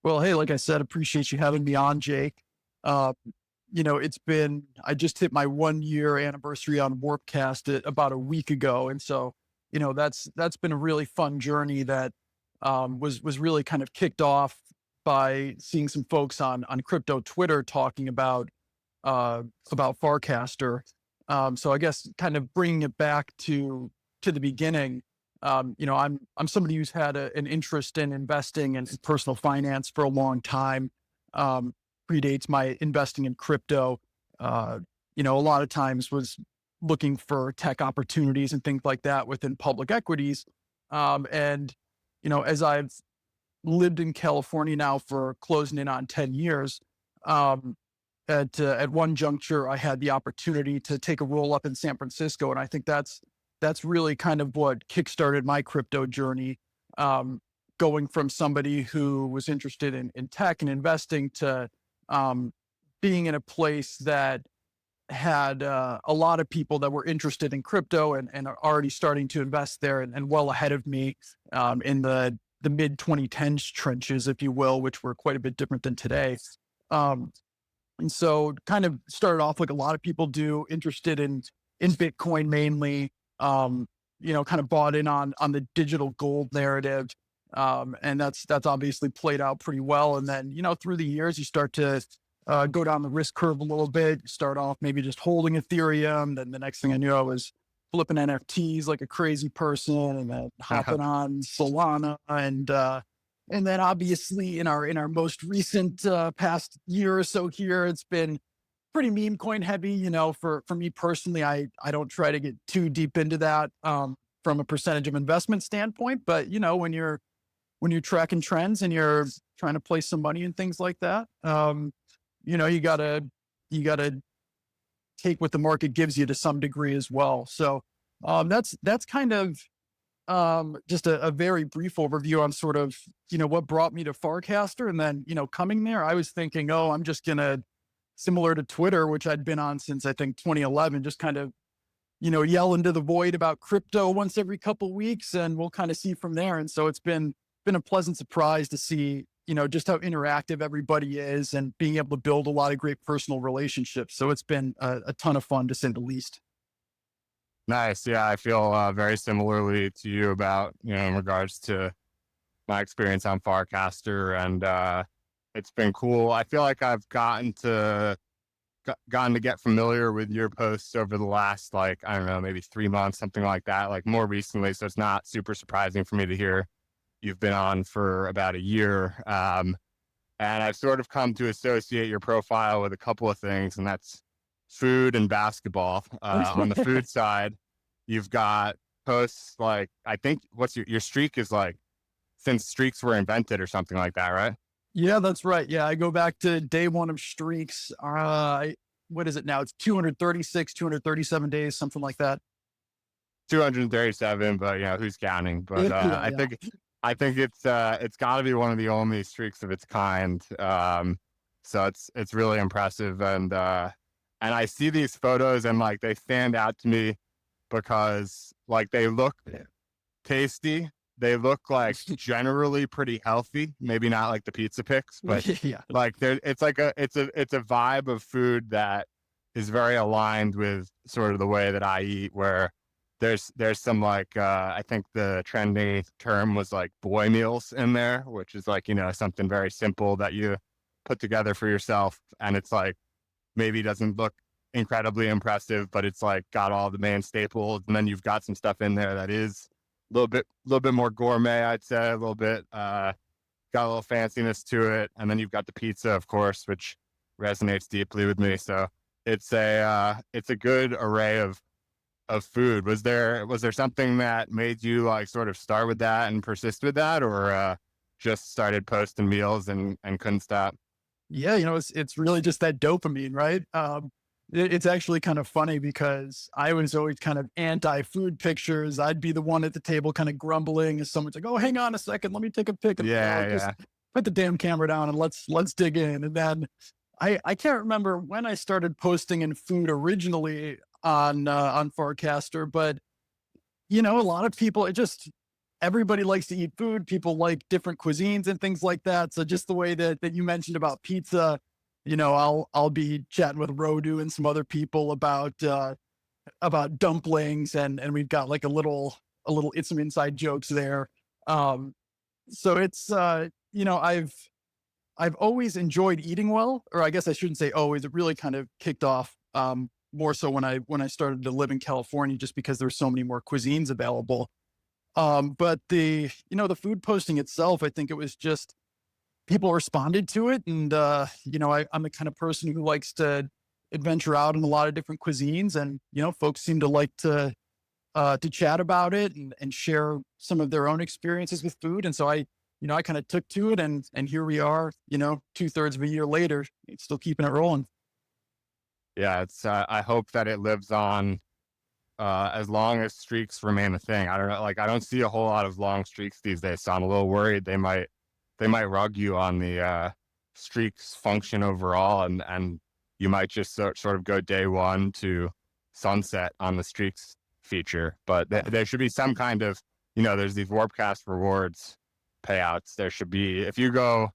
Well, hey, like I said, appreciate you having me on, Jake. Uh, I just hit my 1 year anniversary on Warpcast about a week ago. And so, that's been a really fun journey that was really kind of kicked off by seeing some folks on crypto Twitter talking about Farcaster. So I guess kind of bringing it back to the beginning. I'm somebody who's had an interest in investing and personal finance for a long time. Predates my investing in crypto. A lot of times was looking for tech opportunities and things like that within public equities. As I've lived in California now for closing in on 10 years, at one juncture, I had the opportunity to take a roll up in San Francisco. And I think that's really kind of what kickstarted my crypto journey. Going from somebody who was interested in tech and investing to being in a place that had a lot of people that were interested in crypto and are already starting to invest there and well ahead of me in the mid 2010s trenches, if you will, which were quite a bit different than today. And so kind of started off like a lot of people do, interested in Bitcoin mainly, kind of bought in on the digital gold narrative. And that's obviously played out pretty well. And then, through the years, you start to go down the risk curve a little bit. You start off maybe just holding Ethereum. Then the next thing I knew, I was flipping NFTs like a crazy person, and then hopping on Solana. And then obviously in our most recent past year or so here, it's been pretty meme coin heavy. For me personally, I don't try to get too deep into that from a percentage of investment standpoint. But when you're tracking trends and you're trying to place some money and things like that, you gotta take what the market gives you to some degree as well. So that's kind of just a very brief overview on sort of, what brought me to Farcaster. And then, coming there, I was thinking, oh, I'm just gonna, similar to Twitter, which I'd been on since I think 2011, just kind of, yell into the void about crypto once every couple of weeks, and we'll kind of see from there. And so it's been a pleasant surprise to see, just how interactive everybody is and being able to build a lot of great personal relationships. So it's been a ton of fun, to say the least. Nice. Yeah, I feel very similarly to you about, in regards to my experience on Farcaster, and it's been cool. I feel like I've gotten to get familiar with your posts over the last, I don't know, maybe 3 months, something like that, more recently. So it's not super surprising for me to hear you've been on for about a year. And I've sort of come to associate your profile with a couple of things, and that's food and basketball. On the food side, you've got posts I think what's your streak is since streaks were invented or something like that, right? Yeah, that's right. Yeah, I go back to day one of streaks. What is it now? It's 236, 237 days, something like that. 237, but who's counting? But Yeah. I think it's got to be one of the only streaks of its kind. So it's really impressive, and I see these photos and they stand out to me because they look tasty. They look generally pretty healthy. Maybe not the pizza pics, but Yeah. it's a vibe of food that is very aligned with sort of the way that I eat, where there's some I think the trending term was boy meals in there, which is something very simple that you put together for yourself, and it's maybe doesn't look incredibly impressive, but it's got all the main staples, and then you've got some stuff in there that is a little bit more gourmet, I'd say, a little bit got a little fanciness to it, and then you've got the pizza, of course, which resonates deeply with me. So it's a good array of food. Was there something that made you sort of start with that and persist with that, or just started posting meals and couldn't stop? Yeah, it's really just that dopamine, right? It's actually kind of funny because I was always kind of anti-food pictures. I'd be the one at the table kind of grumbling as someone's like, "Oh, hang on a second, let me take a pic." And just put the damn camera down and let's dig in. And then I can't remember when I started posting in food originally on Farcaster, but a lot of people, everybody likes to eat food. People like different cuisines and things like that. So just the way that you mentioned about pizza, I'll be chatting with Rodu and some other people about dumplings, and we've got like it's some inside jokes there. Um, so it's I've always enjoyed eating well, or I guess I shouldn't say always. It really kind of kicked off more so when I started to live in California, just because there's so many more cuisines available. But the food posting itself, I think it was just people responded to it, and I'm the kind of person who likes to adventure out in a lot of different cuisines, and folks seem to like to chat about it and share some of their own experiences with food. And so I kind of took to it, and here we are, 2/3 of a year later, still keeping it rolling. Yeah, it's I hope that it lives on as long as streaks remain a thing. I don't know, like I don't see a whole lot of long streaks these days, so I'm a little worried they might rug you on the streaks function overall, and you might just sort of go day one to sunset on the streaks feature. But there should be some kind of, there's these Warpcast rewards payouts. There should be, if you go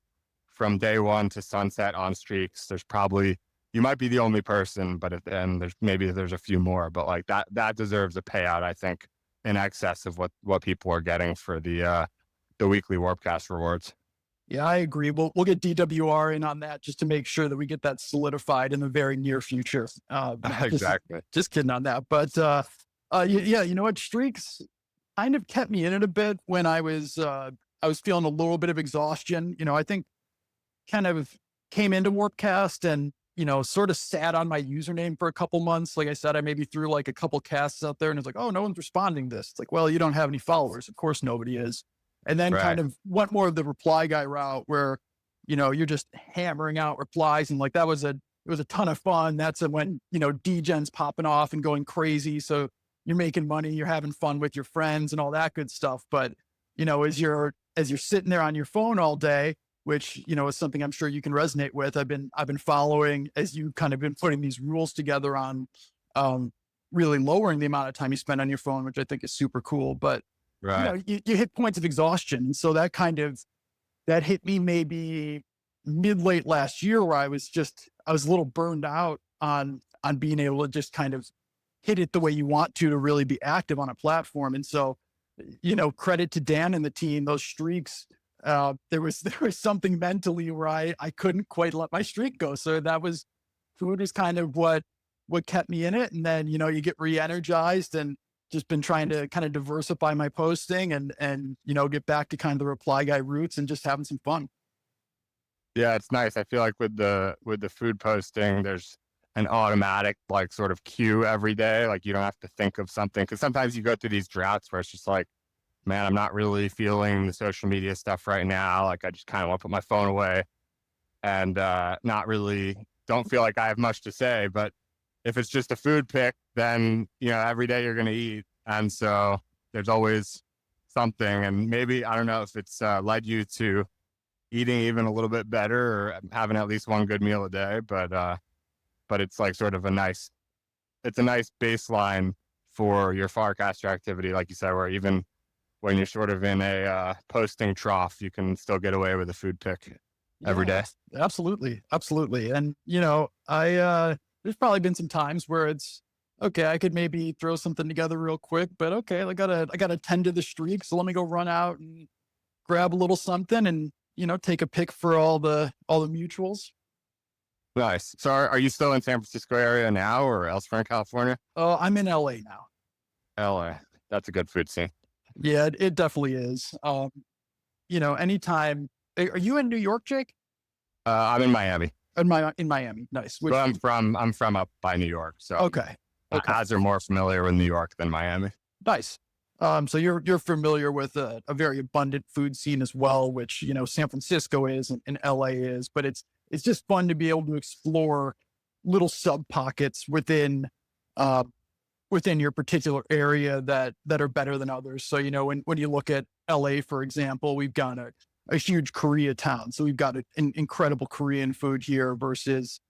from day one to sunset on streaks, there's probably, you might be the only person, but then there's a few more, but like that deserves a payout, I think, in excess of what people are getting for the weekly Warpcast rewards. Yeah, I agree. We'll get DWR in on that just to make sure that we get that solidified in the very near future. Exactly. Just kidding on that. But yeah, you know what? Streaks kind of kept me in it a bit when I was feeling a little bit of exhaustion. I think kind of came into Warpcast and sort of sat on my username for a couple months. Like I said, I maybe threw like a couple casts out there, and it's like, oh, no one's responding to this. It's like, well, you don't have any followers. Of course, nobody is. And then kind of went more of the reply guy route where, you're just hammering out replies. And like, it was a ton of fun. That's when, degen's popping off and going crazy. So you're making money, you're having fun with your friends and all that good stuff. But, as you're sitting there on your phone all day, which, is something I'm sure you can resonate with. I've been following as you kind of been putting these rules together on, really lowering the amount of time you spend on your phone, which I think is super cool. But you hit points of exhaustion. And so that hit me maybe late last year, where I was a little burned out on being able to just kind of hit it the way you want to really be active on a platform. And so, credit to Dan and the team, those streaks, there was something mentally where I couldn't quite let my streak go. So food was kind of what kept me in it. And then, you get re-energized, and just been trying to kind of diversify my posting and get back to kind of the reply guy roots and just having some fun. Yeah, it's nice. I feel like with the food posting, there's an automatic like sort of cue every day. Like you don't have to think of something, because sometimes you go through these droughts where it's just like, man, I'm not really feeling the social media stuff right now. Like I just kind of want to put my phone away and not really don't feel like I have much to say. But if it's just a food pick, then, every day you're going to eat. And so there's always something. And maybe, I don't know if it's led you to eating even a little bit better or having at least one good meal a day. But it's like sort of a nice baseline for your Farcaster activity, like you said, where even when you're sort of in a posting trough, you can still get away with a food pick every day. Absolutely. Absolutely. And, there's probably been some times where it's, okay, I could maybe throw something together real quick, but okay, I gotta tend to the streak. So let me go run out and grab a little something and, take a pick for all the mutuals. Nice. So are you still in San Francisco area now or elsewhere in California? Oh, I'm in LA now. LA. That's a good food scene. Yeah, it definitely is. Anytime, are you in New York, Jake? I'm in Miami. In Miami. Nice. But I'm from up by New York. So okay. Guys are more familiar with New York than Miami. Nice. So you're familiar with a very abundant food scene as well, which, San Francisco is and LA is, but it's just fun to be able to explore little sub pockets within your particular area that are better than others. So, when you look at LA, for example, we've got a huge Koreatown. So we've got an incredible Korean food here versus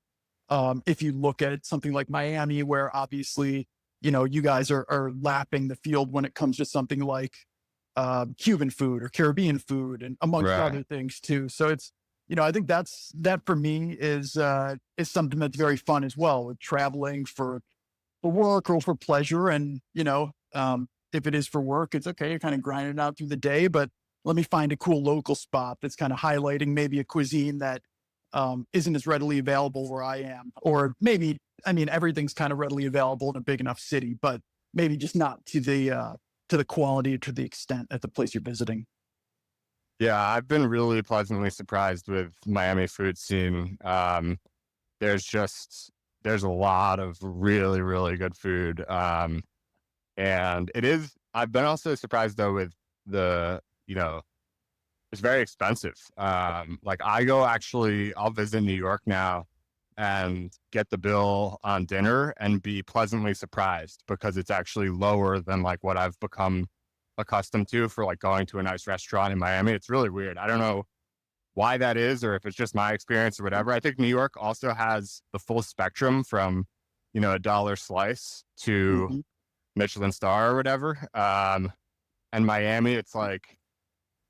if you look at something like Miami, where obviously, you guys are lapping the field when it comes to something like, Cuban food or Caribbean food, and amongst Right. other things too. So it's, I think that for me is something that's very fun as well, with traveling for work or for pleasure. And, if it is for work, it's okay. You're kind of grinding out through the day, but let me find a cool local spot that's kind of highlighting maybe a cuisine that isn't as readily available where I am. Or maybe, I mean, everything's kind of readily available in a big enough city, but maybe just not to the quality or to the extent at the place you're visiting. Yeah, I've been really pleasantly surprised with Miami food scene. There's just there's a lot of really, really good food. And I've been also surprised though with the, it's very expensive. Like I'll visit New York now and get the bill on dinner and be pleasantly surprised because it's actually lower than like what I've become accustomed to for like going to a nice restaurant in Miami. It's really weird. I don't know why that is or if it's just my experience or whatever. I think New York also has the full spectrum from, a dollar slice to Mhm. Michelin star or whatever. And Miami, it's like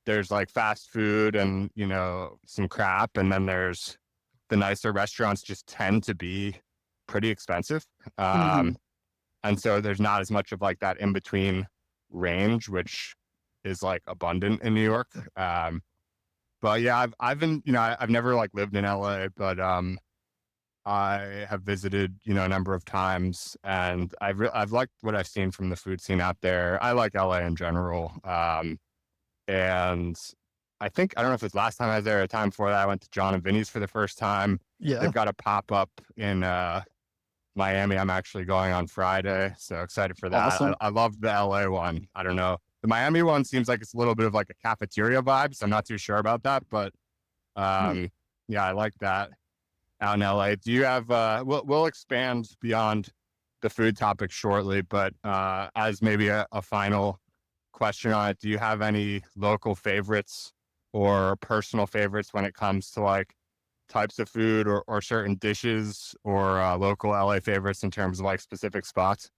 there's like fast food and, some crap. And then there's the nicer restaurants just tend to be pretty expensive. Mhm. And so there's not as much of like that in between range, which is like abundant in New York. But yeah, I've been, I've never like lived in LA, but I have visited, a number of times, and I've liked what I've seen from the food scene out there. I like LA in general, and I don't know if it's last time I was there or a time before that. I went to John and Vinny's for the first time. They've Yeah. got a pop up in Miami. I'm actually going on Friday, so excited for that. Awesome. I love the LA one. I don't know. The Miami one seems like it's a little bit of like a cafeteria vibe, so I'm not too sure about that, but Hmm. yeah, I like that out in LA. Do you have we'll expand beyond the food topic shortly, but as maybe a final question on it, do you have any local favorites or personal favorites when it comes to like types of food or certain dishes or local LA favorites in terms of like specific spots?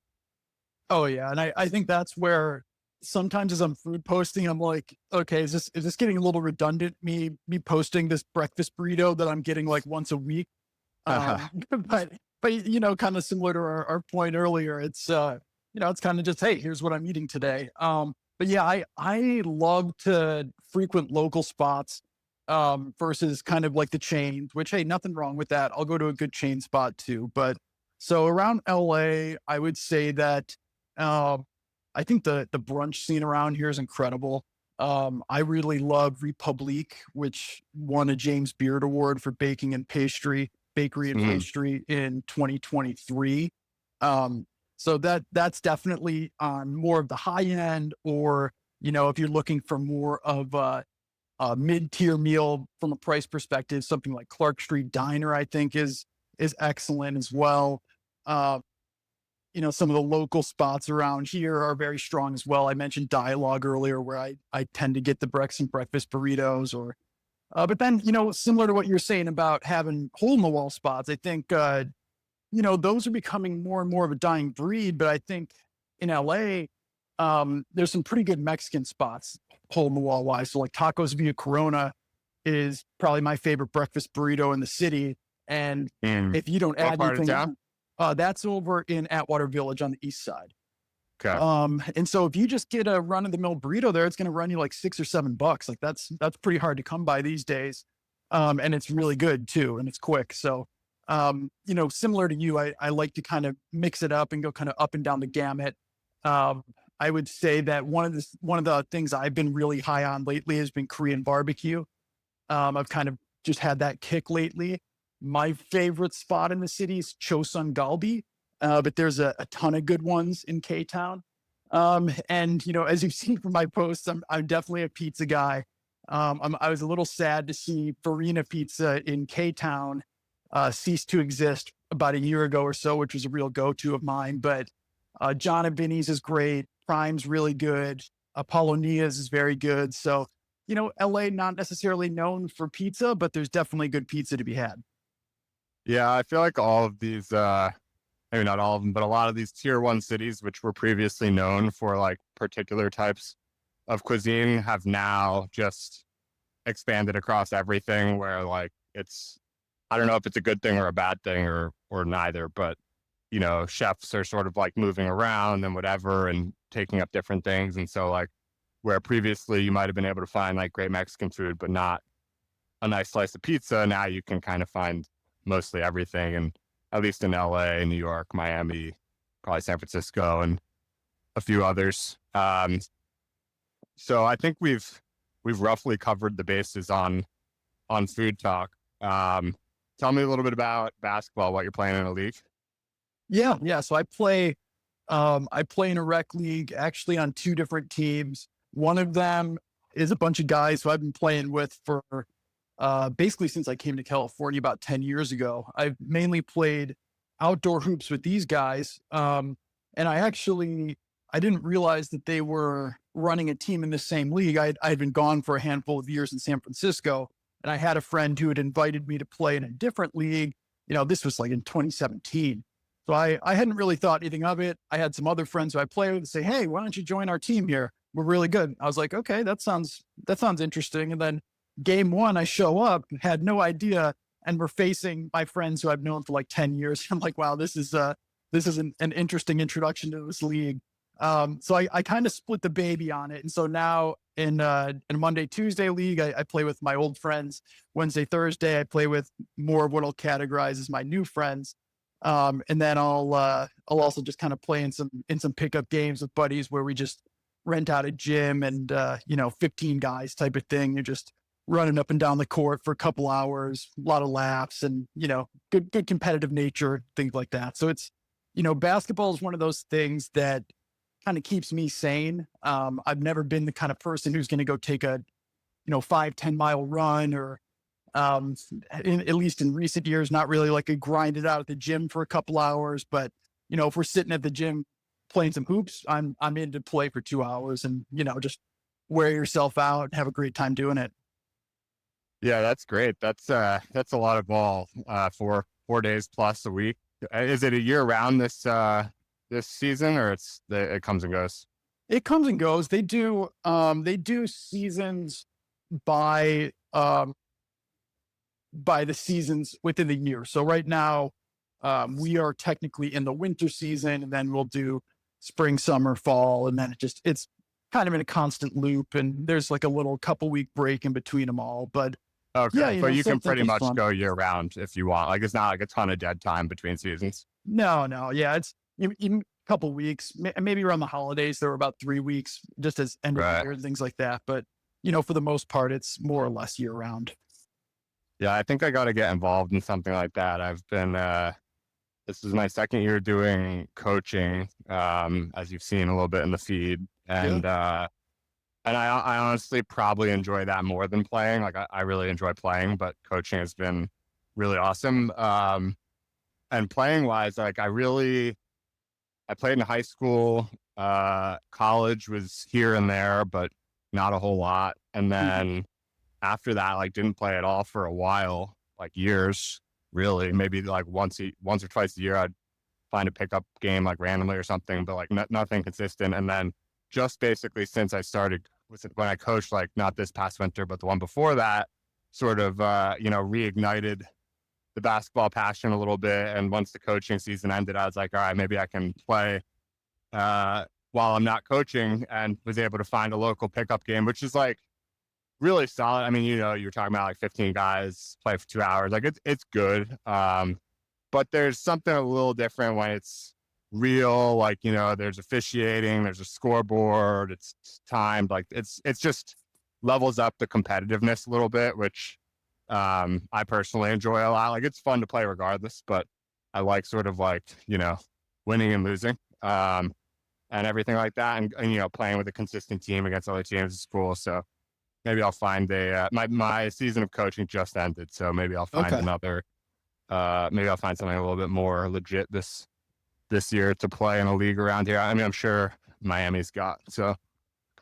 Oh yeah, and I think that's where sometimes as I'm food posting, I'm like, okay, is this getting a little redundant? Me posting this breakfast burrito that I'm getting like once a week. But kind of similar to our point earlier, it's kind of just, hey, here's what I'm eating today. But yeah, I love to frequent local spots versus kind of like the chains, which, hey, nothing wrong with that. I'll go to a good chain spot too. But so around LA, I would say that um I think the brunch scene around here is incredible. I really love Republique, which won a James Beard Award for bakery and Mm, pastry in 2023. Um, so that's definitely on more of the high end, or if you're looking for more of a mid-tier meal from a price perspective, something like Clark Street Diner, I think is excellent as well. Uh, some of the local spots around here are very strong as well. I mentioned Dialogue earlier, where I tend to get the breakfast burritos, or but then, similar to what you're saying about having hole in the wall spots, I think, those are becoming more and more of a dying breed. But I think in LA, there's some pretty good Mexican spots, hole in the wall wise. So like Tacos Via Corona is probably my favorite breakfast burrito in the city. And mm. if you don't What add part of anything town? on, that's over in Atwater Village on the east side. Okay. And so if you just get a run of the mill burrito there, it's going to run you like $6 or $7. Like that's pretty hard to come by these days. And it's really good too, and it's quick. So, similar to you, I like to kind of mix it up and go kind of up and down the gamut. Um, I would say that one of the things I've been really high on lately has been Korean barbecue. I've kind of just had that kick lately. My favorite spot in the city is Chosun Galbi, but there's a ton of good ones in K Town. And as you've seen from my posts, I'm definitely a pizza guy. I was a little sad to see Farina Pizza in K Town cease to exist about a year ago or so, which was a real go-to of mine. But John and Vinny's is great. Prime's really good. Apollonia's is very good. So LA not necessarily known for pizza, but there's definitely good pizza to be had. Yeah, I feel like all of these maybe not all of them, but a lot of these tier one cities, which were previously known for like particular types of cuisine have now just expanded across everything, where like I don't know if it's a good thing or a bad thing or neither, but chefs are sort of like moving around and whatever and taking up different things. And so like where previously you might have been able to find like great Mexican food, but not a nice slice of pizza, now you can kind of find mostly everything. And at least in LA, New York, Miami, probably San Francisco, and a few others. So I think we've roughly covered the bases on food talk. Tell me a little bit about basketball, what you're playing in a league. Yeah. So I play in a rec league, actually on two different teams. One of them is a bunch of guys who I've been playing with for basically since I came to California about 10 years ago. I've mainly played outdoor hoops with these guys. And I didn't realize that they were running a team in the same league. I'd been gone for a handful of years in San Francisco, and I had a friend who had invited me to play in a different league. This was like in 2017. So I hadn't really thought anything of it. I had some other friends who I played with and say, "Hey, why don't you join our team here? We're really good." I was like, "Okay, that sounds interesting." And then game one, I show up, had no idea, and we're facing my friends who I've known for like 10 years. I'm like, wow, this is an interesting introduction to this league. So I kind of split the baby on it. And so now in a Monday, Tuesday league, I play with my old friends. Wednesday, Thursday, I play with more of what I'll categorize as my new friends. And then I'll also just kind of play in some pickup games with buddies where we just rent out a gym and 15 guys type of thing. You're just running up and down the court for a couple hours, a lot of laughs and, good competitive nature, things like that. So it's, basketball is one of those things that kind of keeps me sane. I've never been the kind of person who's going to go take a, 5-10 mile run or, at least in recent years, not really like a grind it out at the gym for a couple hours. But, if we're sitting at the gym playing some hoops, I'm in to play for 2 hours and, just wear yourself out and have a great time doing it. Yeah, that's great. That's a lot of ball for 4 days plus a week. Is it a year round this season, or it comes and goes? It comes and goes. They do seasons by the seasons within the year. So right now, we are technically in the winter season, and then we'll do spring, summer, fall, and then it's kind of in a constant loop. And there's like a little couple week break in between them all. But okay, yeah, but you can pretty much fun. go year round if you want. Like it's not like a ton of dead time between seasons. No, yeah, it's even a couple weeks, maybe around the holidays. There were about 3 weeks, just as end of the year and things like that. But for the most part, it's more or less year round. Yeah, I think I got to get involved in something like that. I've been, this is my second year doing coaching, as you've seen a little bit in the feed. And I honestly probably enjoy that more than playing. Like I really enjoy playing, but coaching has been really awesome. And playing wise, like I played in high school, college was here and there, but not a whole lot. And then after that, like didn't play at all for a while, like years, really. Maybe like once or twice a year, I'd find a pickup game like randomly or something, but like nothing consistent. And then just basically since I started, when I coached, like not this past winter, but the one before that, sort of, reignited the basketball passion a little bit. And once the coaching season ended, I was like, all right, maybe I can play while I'm not coaching, and was able to find a local pickup game, which is like really solid. I mean, you're talking about like 15 guys play for 2 hours. Like it's good. But there's something a little different when it's real, like, there's officiating, there's a scoreboard, it's timed, like it's just levels up the competitiveness a little bit, which I personally enjoy a lot. Like it's fun to play regardless, but I like sort of like, winning and losing, and everything like that. And playing with a consistent team against other teams is cool. So maybe I'll find my season of coaching just ended. So maybe I'll find another, maybe I'll find something a little bit more legit this year to play in a league around here. I mean, I'm sure Miami's got, so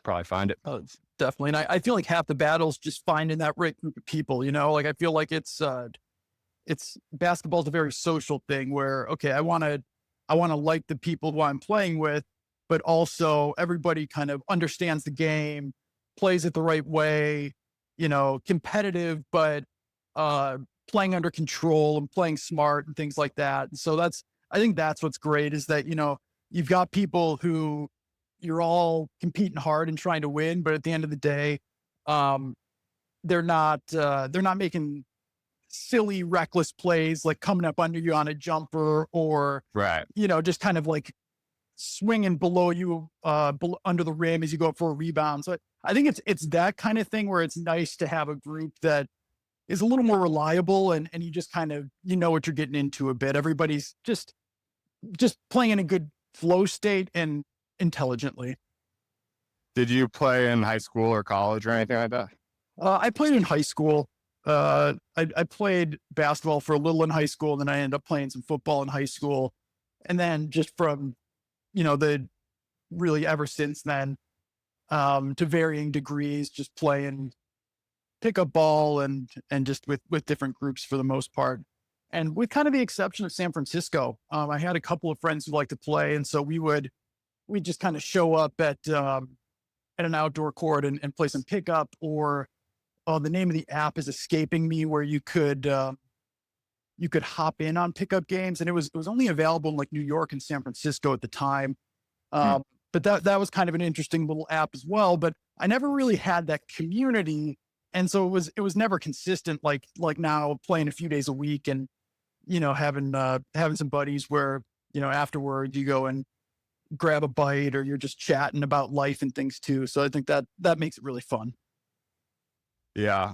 probably find it. Oh, definitely. And I feel like half the battle's just finding that right group of people, like I feel like it's basketball's a very social thing where, okay, I want to like the people who I'm playing with, but also everybody kind of understands the game, plays it the right way, competitive, but playing under control and playing smart and things like that. And so I think that's what's great is that, you've got people who you're all competing hard and trying to win, but at the end of the day, um, they're not making silly, reckless plays like coming up under you on a jumper or, Right. just kind of like swinging below you, under the rim as you go up for a rebound. So I think it's that kind of thing where it's nice to have a group that is a little more reliable and you just kind of, what you're getting into a bit. Everybody's just playing in a good flow state and intelligently. Did you play in high school or college or anything like that? I played in high school. I played basketball for a little in high school, and then I ended up playing some football in high school. And then just from, the really ever since then, to varying degrees, just playing pickup ball and just with different groups for the most part. And with kind of the exception of San Francisco, I had a couple of friends who like to play. And so we'd just kind of show up at an outdoor court and play some pickup, or the name of the app is escaping me, where you could hop in on pickup games, and it was only available in like New York and San Francisco at the time. But that was kind of an interesting little app as well. But I never really had that community, and so it was never consistent. Like now, playing a few days a week, and having some buddies where afterward you go and grab a bite, or you're just chatting about life and things too. So I think that makes it really fun. Yeah.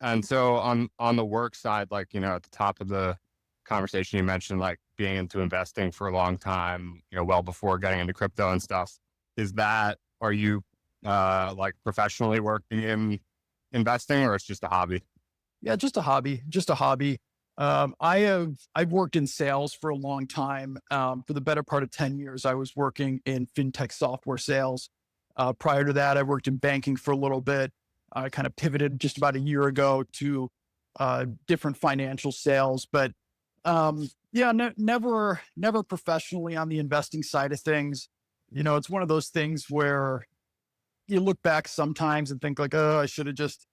And so on the work side, like, at the top of the conversation, you mentioned like being into investing for a long time, well before getting into crypto and stuff. Are you like professionally working in investing, or it's just a hobby? Yeah, just a hobby, I've worked in sales for a long time. For the better part of 10 years, I was working in fintech software sales. Prior to that, I worked in banking for a little bit. I kind of pivoted just about a year ago to different financial sales, but never professionally on the investing side of things. It's one of those things where you look back sometimes and think like, oh, I should have just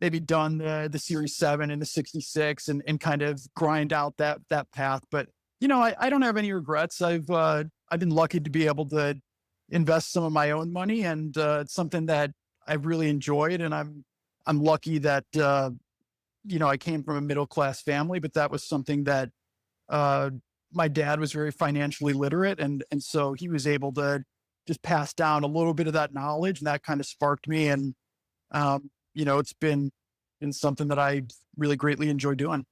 maybe done the Series 7 and the 66 and kind of grind out that path. But, I don't have any regrets. I've been lucky to be able to invest some of my own money, and it's something that I've really enjoyed. And I'm lucky that, I came from a middle-class family, but that was something that my dad was very financially literate. And so he was able to just pass down a little bit of that knowledge, and that kind of sparked me. And, it's been something that I really greatly enjoy doing.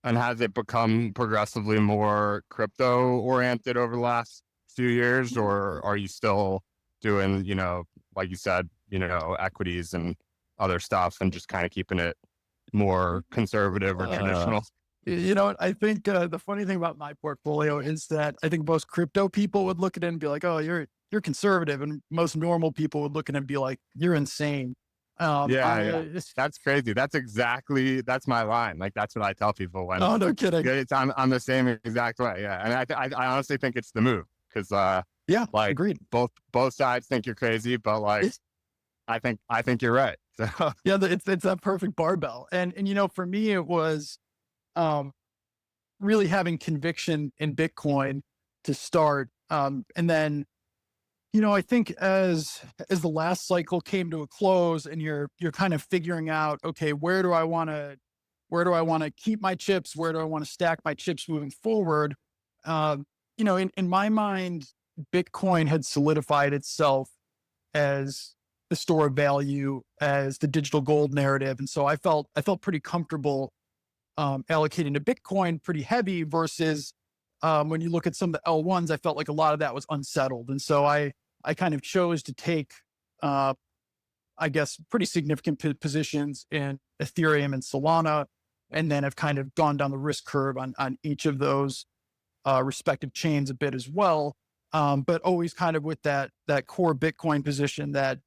And has it become progressively more crypto oriented over the last few years, or are you still doing, like you said, equities and other stuff, and just kind of keeping it more conservative or traditional? I think the funny thing about my portfolio is that I think most crypto people would look at it and be like, "Oh, you're conservative," and most normal people would look at it and be like, "You're insane." Yeah. That's crazy. That's my line. Like, that's what I tell people when. Oh, no kidding. I'm the same exact way. Yeah. And I honestly think it's the move, because, Yeah, like, agreed. both sides think you're crazy, but like, I think you're right. So Yeah, it's that perfect barbell. And for me, it was really having conviction in Bitcoin to start. And then, I think as the last cycle came to a close, and you're kind of figuring out, okay, where do I want to keep my chips? Where do I want to stack my chips moving forward? In my mind, Bitcoin had solidified itself as the store of value, as the digital gold narrative. And so I felt pretty comfortable allocating to Bitcoin pretty heavy, versus when you look at some of the L1s, I felt like a lot of that was unsettled. And so I kind of chose to take, I guess, pretty significant positions in Ethereum and Solana, and then have kind of gone down the risk curve on each of those respective chains a bit as well. But always kind of with that core Bitcoin position that,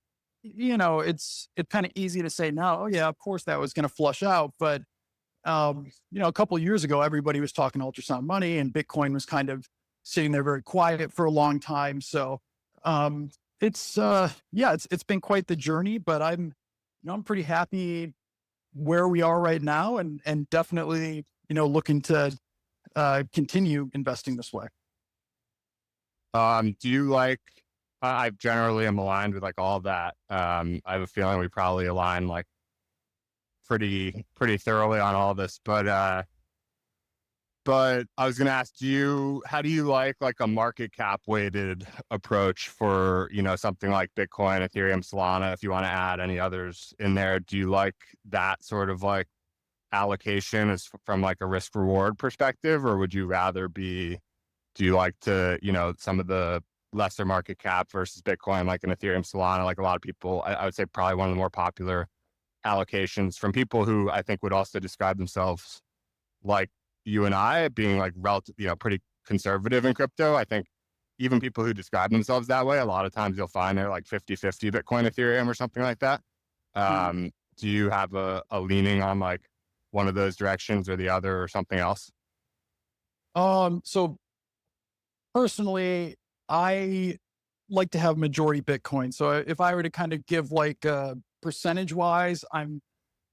it's kind of easy to say now, oh yeah, of course that was going to flush out. But, a couple of years ago, everybody was talking ultrasound money, and Bitcoin was kind of sitting there very quiet for a long time. So, it's been quite the journey, but I'm pretty happy where we are right now, and definitely, looking to, continue investing this way. Do you like, I generally am aligned with like all of that. I have a feeling we probably align like pretty thoroughly on all this, but I was going to ask you, how do you like a market cap weighted approach for, something like Bitcoin, Ethereum, Solana, if you want to add any others in there? Do you like that sort of like allocation is from like a risk reward perspective, or would you rather do you like to, some of the lesser market cap versus Bitcoin, like an Ethereum, Solana, like a lot of people, I would say probably one of the more popular allocations from people who I think would also describe themselves like you and I being like relative, pretty conservative in crypto. I think even people who describe themselves that way, a lot of times you'll find they're like 50-50 Bitcoin, Ethereum or something like that. Mhm. Do you have a leaning on like one of those directions or the other or something else? So personally, I like to have majority Bitcoin. So if I were to kind of give like percentage wise,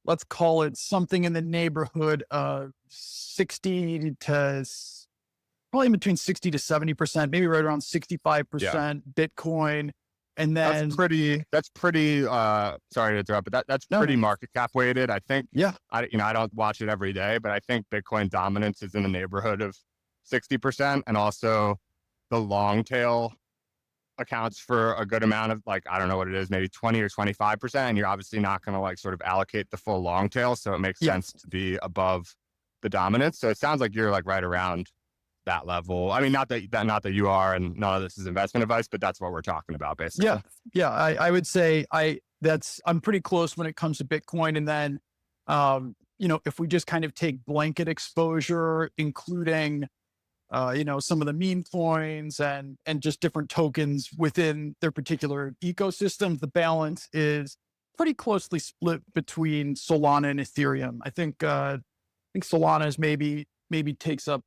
let's call it something in the neighborhood of 60 to probably between 60 to 70%, maybe right around Yeah. 65% Bitcoin. And That's then, pretty, sorry to interrupt, but that's no, pretty no, market cap weighted. I think, yeah, I don't watch it every day, but I think Bitcoin dominance is in the neighborhood of 60%. And also the long tail accounts for a good amount of like, I don't know what it is, maybe 20 or 25%. And you're obviously not going to like sort of allocate the full long tail. So it makes yeah, sense to be above the dominance. So it sounds like you're like right around that level. I mean, not that you are, and none of this is investment advice, but that's what we're talking about basically. yeah, yeah. I would say I'm pretty close when it comes to Bitcoin. And then, if we just kind of take blanket exposure, including some of the meme coins and just different tokens within their particular ecosystems, the balance is pretty closely split between Solana and Ethereum. I think Solana is maybe takes up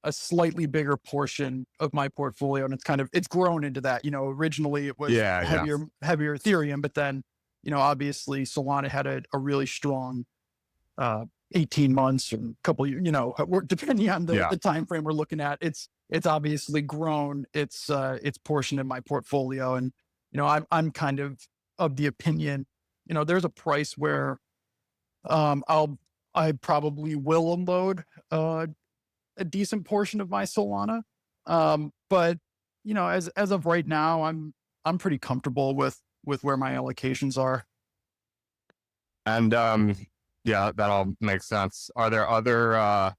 a slightly bigger portion of my portfolio, and it's grown into that. Originally it was Yeah. Yeah. heavier Ethereum, but then obviously Solana had a really strong uh, 18 months or a couple years, depending on Yeah. the time frame we're looking at. It's obviously grown its portion in my portfolio. And, I'm kind of the opinion, there's a price where I probably will unload a decent portion of my Solana. But as of right now, I'm pretty comfortable with where my allocations are. And yeah, that all makes sense. Are there other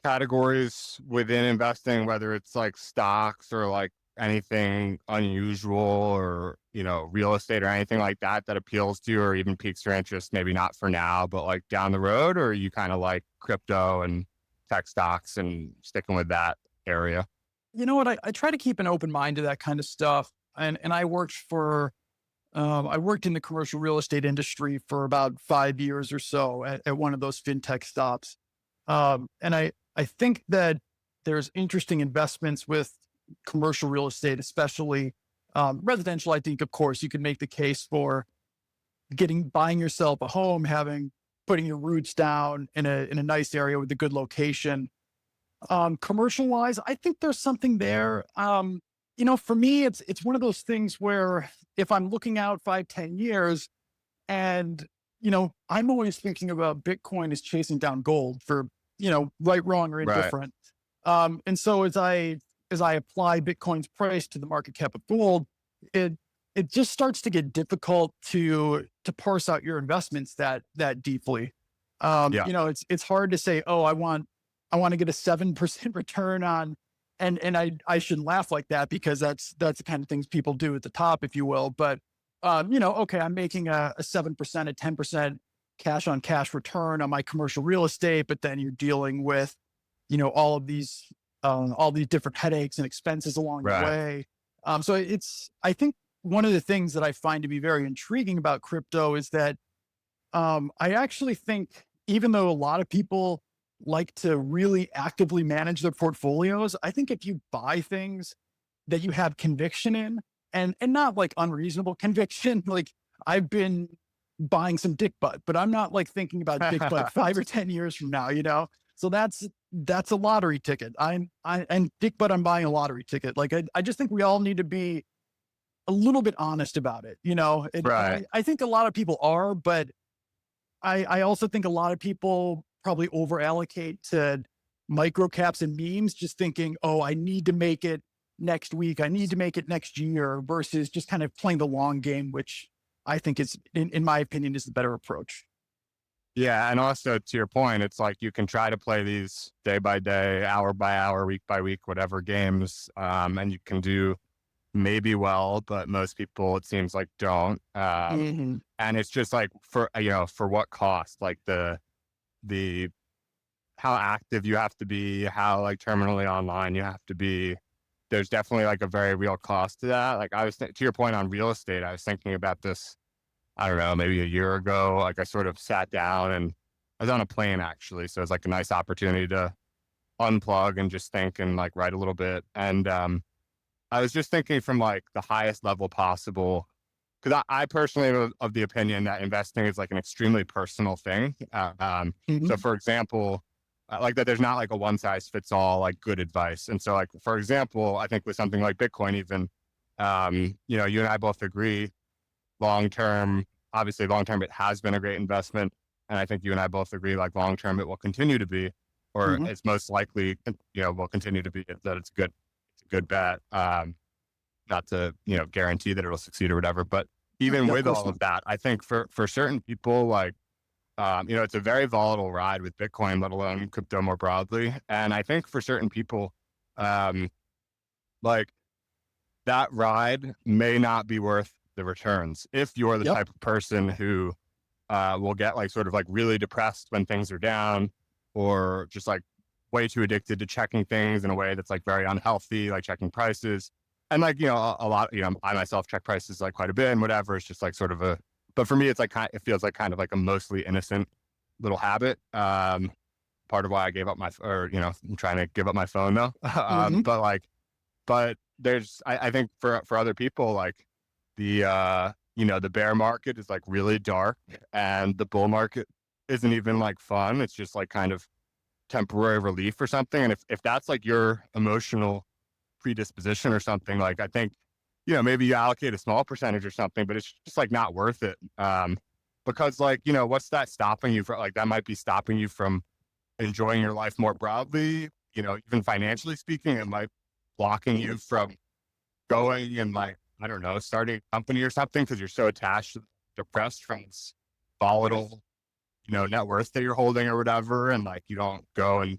categories within investing, whether it's like stocks or like anything unusual or, real estate or anything like that that appeals to you or even piques your interest, maybe not for now, but like down the road, or are you kind of like crypto and tech stocks and sticking with that area? You know what? I try to keep an open mind to that kind of stuff. And I worked in the commercial real estate industry for about 5 years or so at one of those fintech stops. And I think that there's interesting investments with commercial real estate, especially residential. I think, of course, you can make the case for buying yourself a home, putting your roots down in a nice area with a good location. Commercial wise, I think there's something there. For me, it's one of those things where if I'm looking out 5, 10 years, and I'm always thinking about Bitcoin as chasing down gold for right, wrong, or Right. indifferent. And so as I apply Bitcoin's price to the market cap of gold, it it just starts to get difficult to parse out your investments that deeply. Yeah. It's hard to say, oh, I want to get a 7% return on, and I shouldn't laugh like that, because that's the kind of things people do at the top, if you will. But okay, I'm making a 7%, a 10% cash on cash return on my commercial real estate, but then you're dealing with, all these different headaches and expenses along the Right. way. So I think one of the things that I find to be very intriguing about crypto is that I actually think, even though a lot of people like to really actively manage their portfolios, I think if you buy things that you have conviction in, and not like unreasonable conviction, like I've been buying some dick butt, but I'm not like thinking about dick butt 5 or 10 years from now, you know? So that's a lottery ticket. And dick butt, I'm buying a lottery ticket. Like I just think we all need to be a little bit honest about it. You know, Right. I think a lot of people are, but I also think a lot of people probably over allocate to micro caps and memes, just thinking, oh, I need to make it next week. I need to make it next year versus just kind of playing the long game, which I think is, in my opinion, is the better approach. Yeah. And also to your point, it's like you can try to play these day by day, hour by hour, week by week, whatever games. And you can do maybe well, but most people, it seems like, don't. Mm-hmm. And it's just like for what cost? Like the how active you have to be, how like terminally online you have to be. There's definitely like a very real cost to that. Like to your point on real estate, I was thinking about this, I don't know, maybe a year ago. Like I sort of sat down and I was on a plane actually. So it's like a nice opportunity to unplug and just think and like write a little bit. And I was just thinking from like the highest level possible, because I personally am of the opinion that investing is like an extremely personal thing. Mm-hmm. So for example, like that there's not like a one size fits all like good advice. And so like, for example, I think with something like Bitcoin, even, you and I both agree long-term, obviously long-term, it has been a great investment. And I think you and I both agree, like long-term, it will continue to be, or Mm-hmm. it's most likely, will continue to be that it's a good bet. Not to, guarantee that it'll succeed or whatever, but even Yeah, of with course all not. of that, I think for certain people, like, it's a very volatile ride with Bitcoin, let alone crypto more broadly. And I think for certain people, um, like that ride may not be worth the returns if you're the Yep. type of person who will get like sort of like really depressed when things are down, or just like way too addicted to checking things in a way that's like very unhealthy, like checking prices. And like, a lot, I myself check prices like quite a bit and whatever. It's just like sort of but for me, it's like, it feels like kind of like a mostly innocent little habit. Part of why I gave up I'm trying to give up my phone though. Mm-hmm. But I think for other people, like the bear market is like really dark and the bull market isn't even like fun. It's just like kind of temporary relief or something. And if that's like your emotional predisposition or something, like I think, maybe you allocate a small percentage or something, but it's just like not worth it. Because like, what's that stopping you from? Like that might be stopping you from enjoying your life more broadly, even financially speaking. It might blocking you from going and like, I don't know, starting a company or something because you're so attached, depressed from this volatile, net worth that you're holding or whatever. And like, you don't go and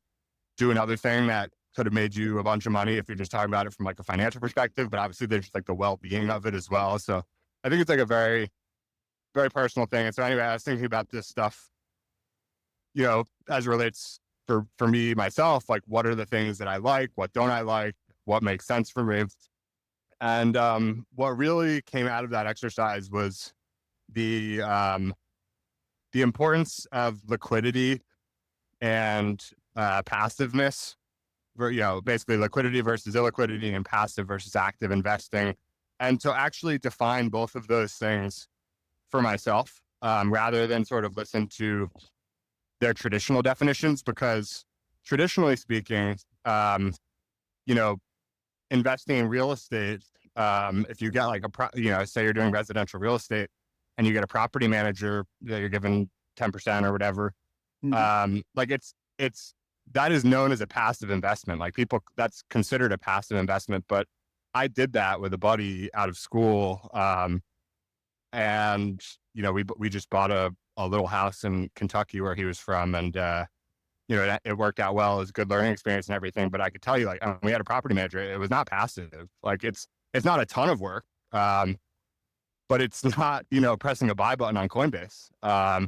do another thing that could have made you a bunch of money if you're just talking about it from like a financial perspective. But obviously there's just like the well-being of it as well. So I think it's like a very, very personal thing. And so anyway, I was thinking about this stuff, as it relates for me, myself, like what are the things that I like? What don't I like? What makes sense for me? And what really came out of that exercise was the um, the importance of liquidity and passiveness. Basically liquidity versus illiquidity and passive versus active investing, and to actually define both of those things for myself, rather than sort of listen to their traditional definitions, because traditionally speaking, you know, investing in real estate, if you get like say you're doing residential real estate and you get a property manager that you're given 10% or whatever, Mm-hmm. like it's that is known as a passive investment. Like that's considered a passive investment. But I did that with a buddy out of school, and we just bought a little house in Kentucky where he was from, and it worked out well. It was a good learning experience and everything. But I could tell you, like, we had a property manager. It was not passive. Like it's not a ton of work, but it's not, pressing a buy button on Coinbase.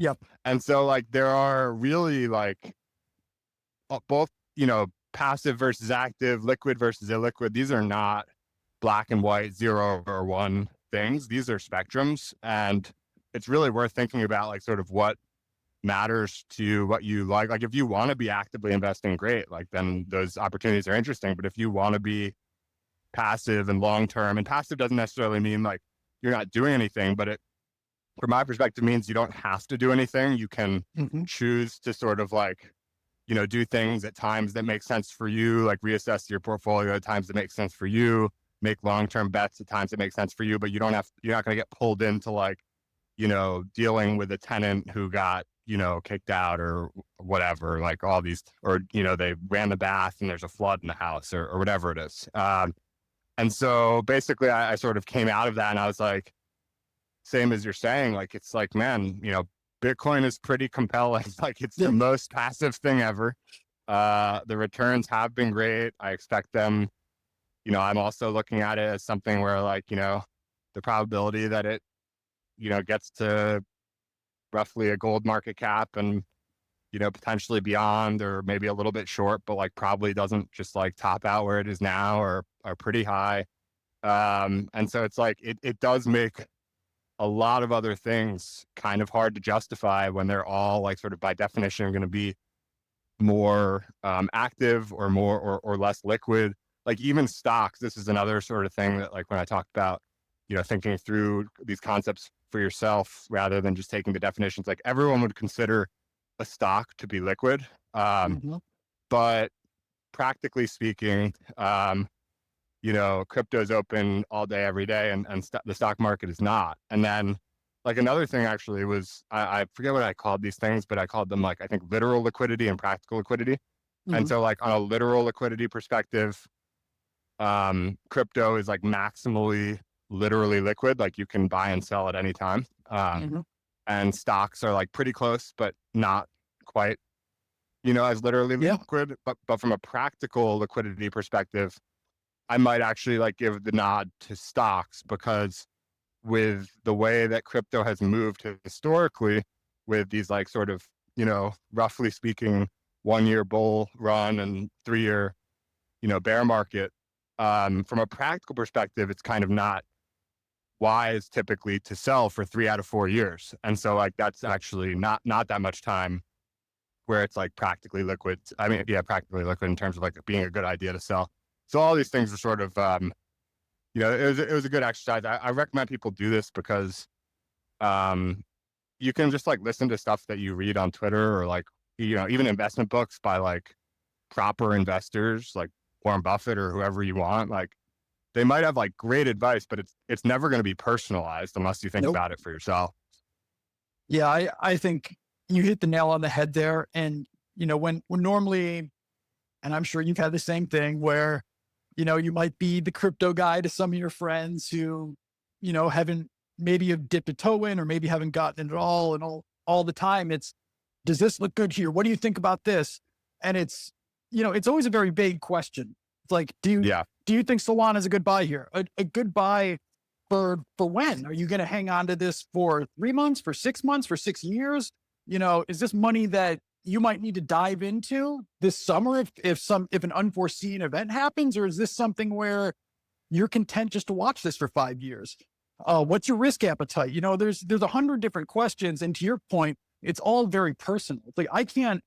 Yep. And so like there are really like both, passive versus active, liquid versus illiquid. These are not black and white, 0 or 1 things. These are spectrums, and it's really worth thinking about like sort of what matters to what you like. Like if you want to be actively investing, great. Like then those opportunities are interesting. But if you want to be passive and long-term, and passive doesn't necessarily mean like you're not doing anything, but it, from my perspective, means you don't have to do anything. You can choose to sort of like, you know, do things at times that make sense for you, like reassess your portfolio at times that make sense for you, make long-term bets at times that make sense for you, but you're not going to get pulled into like, you know, dealing with a tenant who got, you know, kicked out or whatever, like all these, or, you know, they ran the bath and there's a flood in the house or whatever it is. And so basically I sort of came out of that and I was like, same as you're saying, like, it's like, man, you know, Bitcoin is pretty compelling. Like it's the most passive thing ever. The returns have been great. I expect them, you know, I'm also looking at it as something where like, you know, the probability that it, you know, gets to roughly a gold market cap and, you know, potentially beyond or maybe a little bit short, but like probably doesn't just like top out where it is now or are pretty high. And so it's like, it does make a lot of other things kind of hard to justify when they're all like sort of by definition going to be more active or more or less liquid. Like even stocks, this is another sort of thing that like when I talked about, you know, thinking through these concepts for yourself rather than just taking the definitions, like everyone would consider a stock to be liquid. But practically speaking, you know, crypto's open all day, every day, and the stock market is not. And then like another thing actually was, I forget what I called these things, but I called them like, I think literal liquidity and practical liquidity. And so like on a literal liquidity perspective, crypto is like maximally literally liquid. Like you can buy and sell at any time. And stocks are like pretty close, but not quite, you know, as literally liquid. But from a practical liquidity perspective, I might actually like give the nod to stocks because with the way that crypto has moved historically with these like sort of, you know, roughly speaking, 1-year bull run and 3-year, you know, bear market, from a practical perspective, it's kind of not wise typically to sell for 3 out of 4 years. And so like, that's actually not that much time where it's like practically liquid. I mean, yeah, practically liquid in terms of like being a good idea to sell. So all these things are sort of, you know, it was a good exercise. I recommend people do this because you can just like listen to stuff that you read on Twitter or like, you know, even investment books by like proper investors like Warren Buffett or whoever you want. Like they might have like great advice, but it's never going to be personalized unless you think about it for yourself. Yeah, I think you hit the nail on the head there. And, you know, when normally, and I'm sure you've had the same thing where, you know, you might be the crypto guy to some of your friends who, you know, haven't maybe have dipped a toe in or maybe haven't gotten it at all. And all the time it's, does this look good here? What do you think about this? And it's, you know, it's always a very vague question. It's like, do you think Solana is a good buy here? A good buy for when? Are you going to hang on to this for 3 months, for 6 months, for 6 years? You know, is this money that you might need to dive into this summer if an unforeseen event happens, or is this something where you're content just to watch this for 5 years? What's your risk appetite? You know, there's 100 different questions, and to your point, it's all very personal. It's like I can't,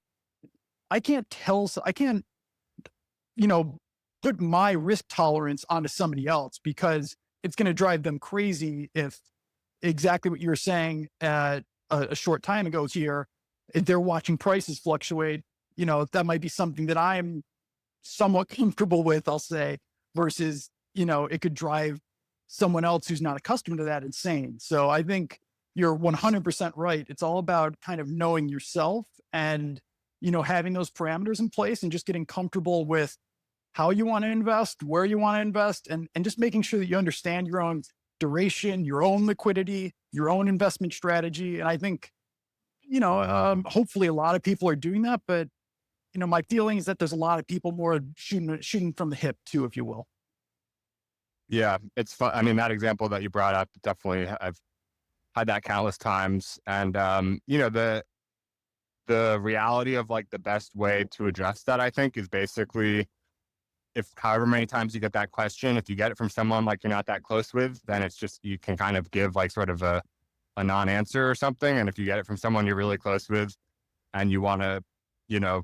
you know, put my risk tolerance onto somebody else because it's going to drive them crazy if exactly what you were saying at a short time ago here, if they're watching prices fluctuate, you know, that might be something that I'm somewhat comfortable with, I'll say, versus, you know, it could drive someone else who's not accustomed to that insane. So I think you're 100% right. It's all about kind of knowing yourself and, you know, having those parameters in place and just getting comfortable with how you want to invest, where you want to invest, and just making sure that you understand your own duration, your own liquidity, your own investment strategy. And I think, you know, hopefully a lot of people are doing that, but, you know, my feeling is that there's a lot of people more shooting from the hip too, if you will. Yeah, it's fun. I mean, that example that you brought up, definitely I've had that countless times. And, you know, the reality of like the best way to address that, I think, is basically if however many times you get that question, if you get it from someone like you're not that close with, then it's just, you can kind of give like sort of a non-answer or something. And if you get it from someone you're really close with, and you want to, you know,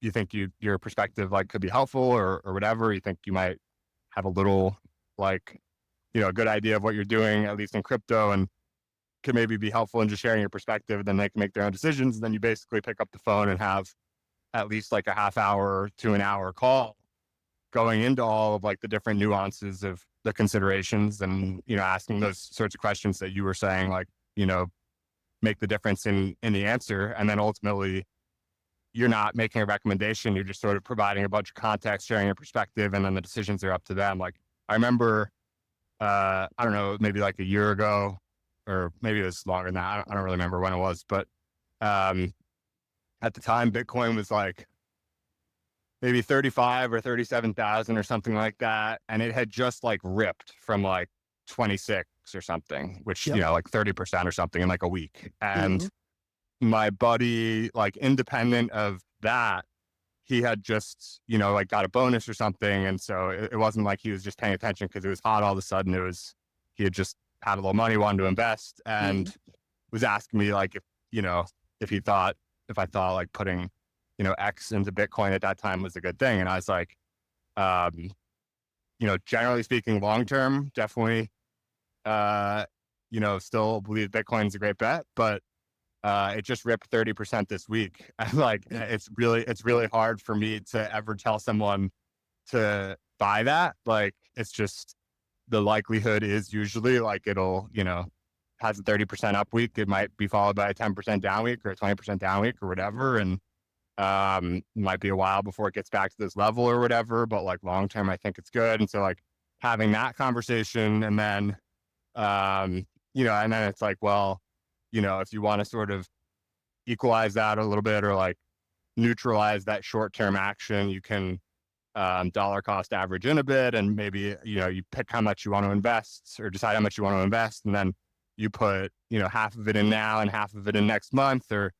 you think your perspective like could be helpful or whatever, you think you might have a little like, a good idea of what you're doing, at least in crypto, and could maybe be helpful in just sharing your perspective, and then they can make their own decisions. And then you basically pick up the phone and have at least like a half hour to an hour call going into all of like the different nuances of the considerations and, asking those sorts of questions that you were saying, like, make the difference in the answer. And then ultimately you're not making a recommendation. You're just sort of providing a bunch of context, sharing your perspective, and then the decisions are up to them. Like I remember, I don't know, maybe like a year ago, or maybe it was longer than that. I don't really remember when it was, but at the time, Bitcoin was like maybe 35 or 37,000 or something like that. And it had just like ripped from like 26 or something, which, Yep. like 30% or something in like a week. And Mm-hmm. my buddy, like independent of that, he had just, like got a bonus or something. And so it wasn't like he was just paying attention because it was hot all of a sudden. He had just had a little money, wanted to invest, and Mm-hmm. was asking me like, if I thought like putting, X into Bitcoin at that time was a good thing. And I was like, generally speaking, long-term, definitely, still believe Bitcoin's a great bet, but it just ripped 30% this week. And like, it's really hard for me to ever tell someone to buy that. Like, it's just, the likelihood is usually like it'll, has a 30% up week. It might be followed by a 10% down week or a 20% down week or whatever. And it might be a while before it gets back to this level or whatever, but like long-term, I think it's good. And so like having that conversation, and then, and then it's like, well, if you want to sort of equalize that a little bit or like neutralize that short-term action, you can dollar cost average in a bit, and maybe, you pick how much you want to invest or decide how much you want to invest. And then you put, half of it in now and half of it in next month, or,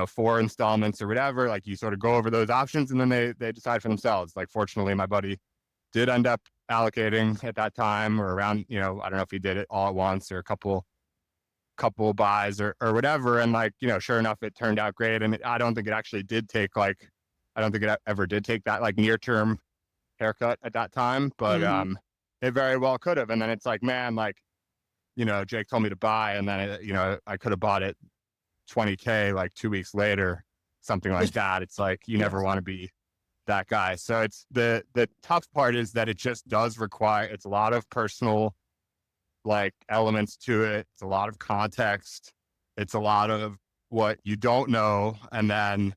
4 installments or whatever. Like you sort of go over those options, and then they decide for themselves. Like fortunately, my buddy did end up allocating at that time, or around, I don't know if he did it all at once or a couple buys or whatever. And like, sure enough, it turned out great. And I don't think it actually did take like, I don't think it ever did take that like near term haircut at that time, but Mm-hmm. it very well could have. And then it's like, man, like, Jake told me to buy, and then I could have bought it 20K like 2 weeks later, something like that. It's like, you Yeah. never want to be that guy. So it's the tough part is that it just does require, it's a lot of personal like elements to it. It's a lot of context. It's a lot of what you don't know. And then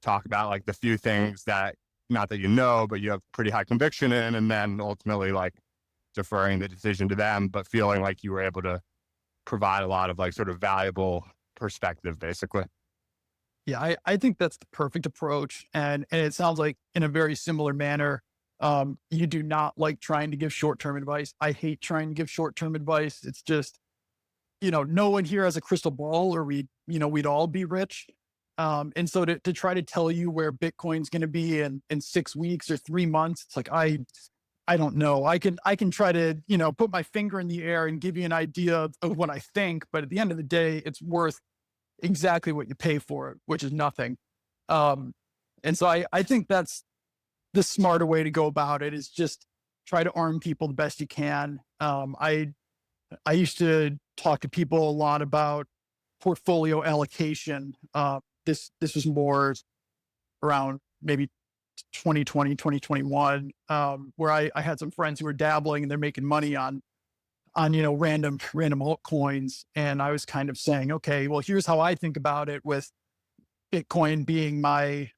talk about like the few things that, not that but you have pretty high conviction in, and then ultimately like deferring the decision to them, but feeling like you were able to provide a lot of like sort of valuable perspective, basically. Yeah, I think that's the perfect approach. And it sounds like in a very similar manner, you do not like trying to give short-term advice. I hate trying to give short-term advice. It's just, no one here has a crystal ball, or we'd all be rich. And so to try to tell you where Bitcoin's going to be in 6 weeks or 3 months, it's like, I don't know. I can try to, put my finger in the air and give you an idea of what I think. But at the end of the day, it's worth exactly what you pay for it, which is nothing. Um, and so I think that's the smarter way to go about it, is just try to arm people the best you can. I used to talk to people a lot about portfolio allocation. This was more around maybe 2020, 2021, where I had some friends who were dabbling and they're making money on random altcoins. And I was kind of saying, okay, well, here's how I think about it, with Bitcoin being my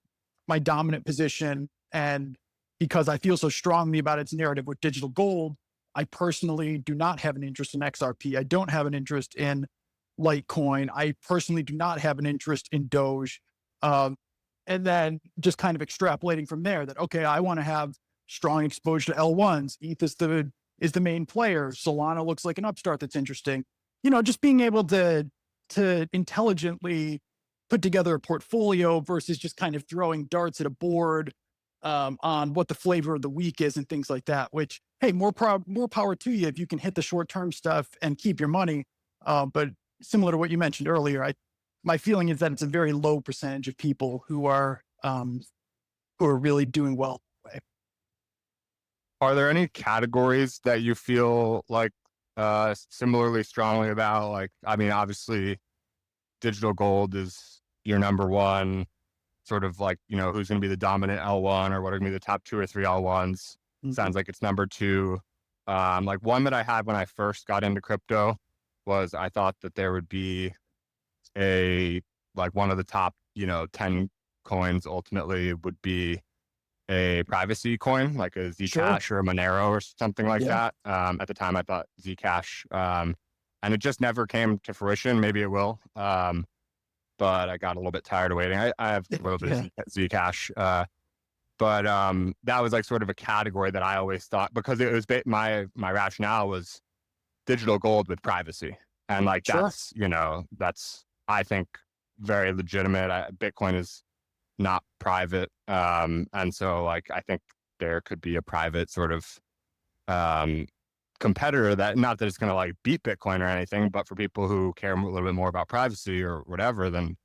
dominant position. And because I feel so strongly about its narrative with digital gold, I personally do not have an interest in XRP. I don't have an interest in Litecoin. I personally do not have an interest in Doge. Um, and then just kind of extrapolating from there that, okay, I want to have strong exposure to L1s. ETH is the main player. Solana looks like an upstart that's interesting. Just being able to intelligently put together a portfolio versus just kind of throwing darts at a board, on what the flavor of the week is and things like that. Which, hey, more power to you if you can hit the short term stuff and keep your money. But similar to what you mentioned earlier, my feeling is that it's a very low percentage of people who are really doing well. Are there any categories that you feel like similarly strongly about? Like, I mean, obviously, digital gold is your number one. Sort of like, you know, who's going to be the dominant L1 or what are going to be the top 2 or 3 L1s? Mhm. Sounds like it's number 2. Like one that I had when I first got into crypto was I thought that there would be like one of the top, you know, 10 coins ultimately would be a privacy coin, like a Sure. Zcash or a Monero or something like Yeah. that. At the time I thought Zcash, and it just never came to fruition. Maybe it will. But I got a little bit tired of waiting. I have a little bit Yeah. of Zcash. But that was like sort of a category that I always thought, because it was my rationale was digital gold with privacy. And like, Sure. that's, you know, that's, I think, very legitimate. Bitcoin is not private. And so like, I think there could be a private sort of um, competitor that, not that it's going to like beat Bitcoin or anything, but for people who care a little bit more about privacy or whatever, then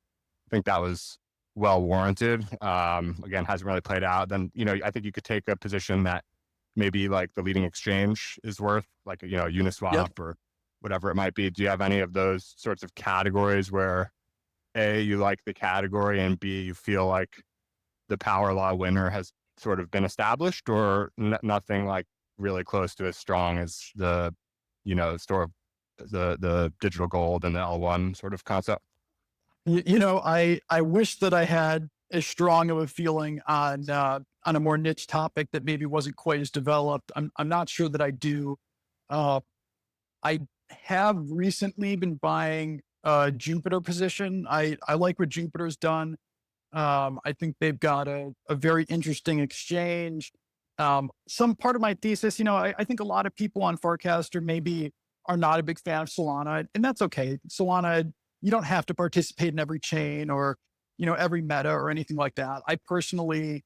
I think that was well warranted. Again, hasn't really played out. Then, you know, I think you could take a position that maybe like the leading exchange is worth, like, you know, Yep. Uniswap or whatever it might be. Do you have any of those sorts of categories where A, you like the category, and B, you feel like the power law winner has sort of been established, or nothing like really close to as strong as the, you know, store of the digital gold and the L1 sort of concept? You know, I wish that I had as strong of a feeling on a more niche topic that maybe wasn't quite as developed. I'm not sure that I do. Uh, I have recently been buying a Jupiter position. I like what Jupiter's done. I think they've got a very interesting exchange. Some part of my thesis, you know, I think a lot of people on Forecaster maybe are not a big fan of Solana, and that's okay. Solana, you don't have to participate in every chain or, you know, every meta or anything like that. I personally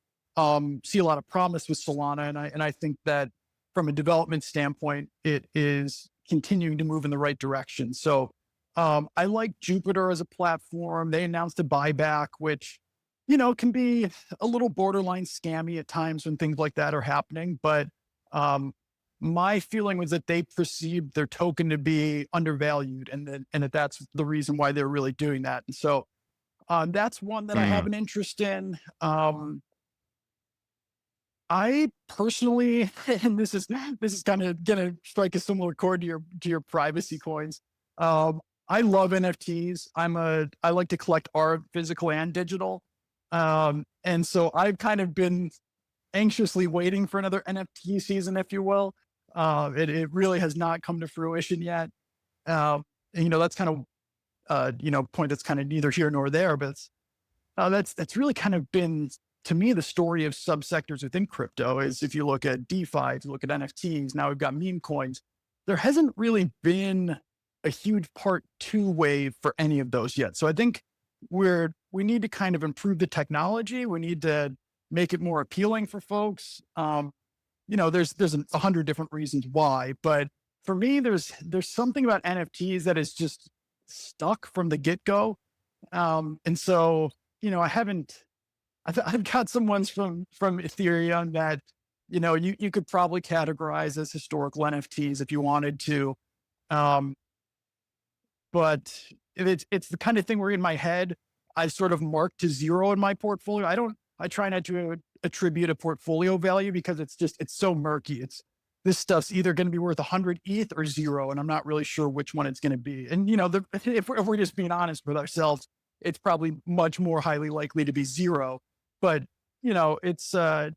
see a lot of promise with Solana, and I think that from a development standpoint, it is continuing to move in the right direction. So I like Jupiter as a platform. They announced a buyback, which, you know, can be a little borderline scammy at times when things like that are happening. But um, my feeling was that they perceived their token to be undervalued, and that's the reason why they're really doing that. And so that's one that I have Mm. an interest in. I personally, and this is kind of gonna strike a similar chord to your privacy coins. I love NFTs. I like to collect art, physical and digital. And so I've kind of been anxiously waiting for another NFT season, if you will. It really has not come to fruition yet. And, you know, that's kind of you know, point that's kind of neither here nor there, but that's really kind of been, to me, the story of subsectors within crypto. Is if you look at DeFi, if you look at NFTs, now we've got meme coins. There hasn't really been a huge part 2 wave for any of those yet. So I think we need to kind of improve the technology. We need to make it more appealing for folks. You know, there's 100 different reasons why, but for me, there's something about NFTs that is just stuck from the get go. And so, you know, I've got some ones from Ethereum that, you know, you could probably categorize as historical NFTs if you wanted to. Um, but it's the kind of thing where in my head, I sort of marked to 0 in my portfolio. I try not to attribute a portfolio value because it's so murky. This stuff's either going to be worth 100 ETH or 0, and I'm not really sure which one it's going to be. And, you know, if we're just being honest with ourselves, it's probably much more highly likely to be 0. But, you know, it's an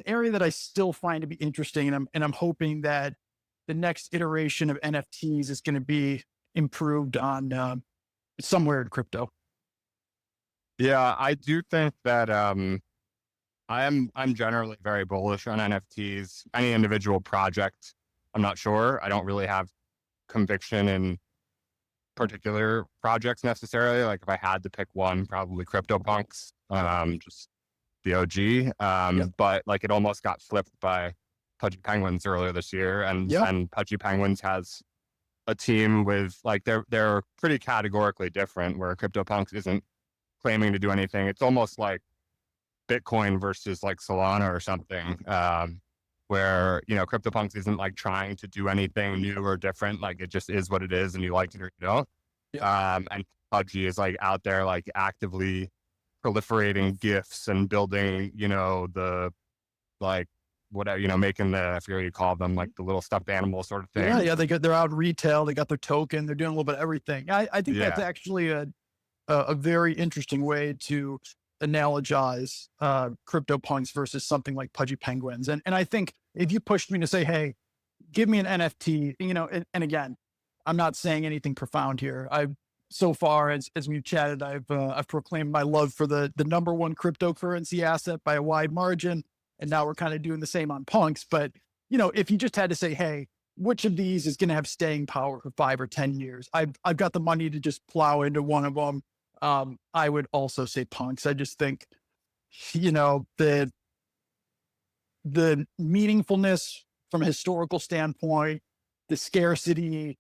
area that I still find to be interesting, and I'm hoping that the next iteration of NFTs is going to be improved on somewhere in crypto. Yeah, I do think that I'm generally very bullish on NFTs. Any individual project, I'm not sure. I don't really have conviction in particular projects necessarily. Like if I had to pick one, probably CryptoPunks, just the OG. Yep. But like it almost got flipped by Pudgy Penguins earlier this year, and Yep. Pudgy Penguins has a team with like, they're pretty categorically different, where CryptoPunks isn't claiming to do anything. It's almost like Bitcoin versus like Solana or something, where, you know, CryptoPunks isn't like trying to do anything new or different. Like, it just is what it is, and you like it or you don't. And PUBG is like out there, like actively proliferating gifts and building, you know, the like whatever, you know, making the, I forget what you call them, like the little stuffed animal sort of thing. Yeah, they're out in retail. They got their token. They're doing a little bit of everything. I think that's Yeah. actually a very interesting way to analogize CryptoPunks versus something like Pudgy Penguins. And I think if you pushed me to say, hey, give me an NFT, you know, and again, I'm not saying anything profound here. I've so far as we've chatted, I've proclaimed my love for the number one cryptocurrency asset by a wide margin, and now we're kind of doing the same on punks. But you know, if you just had to say, hey, which of these is going to have staying power for 5 or 10 years? I've got the money to just plow into one of them. I would also say punks. I just think, you know, the meaningfulness from a historical standpoint, the scarcity,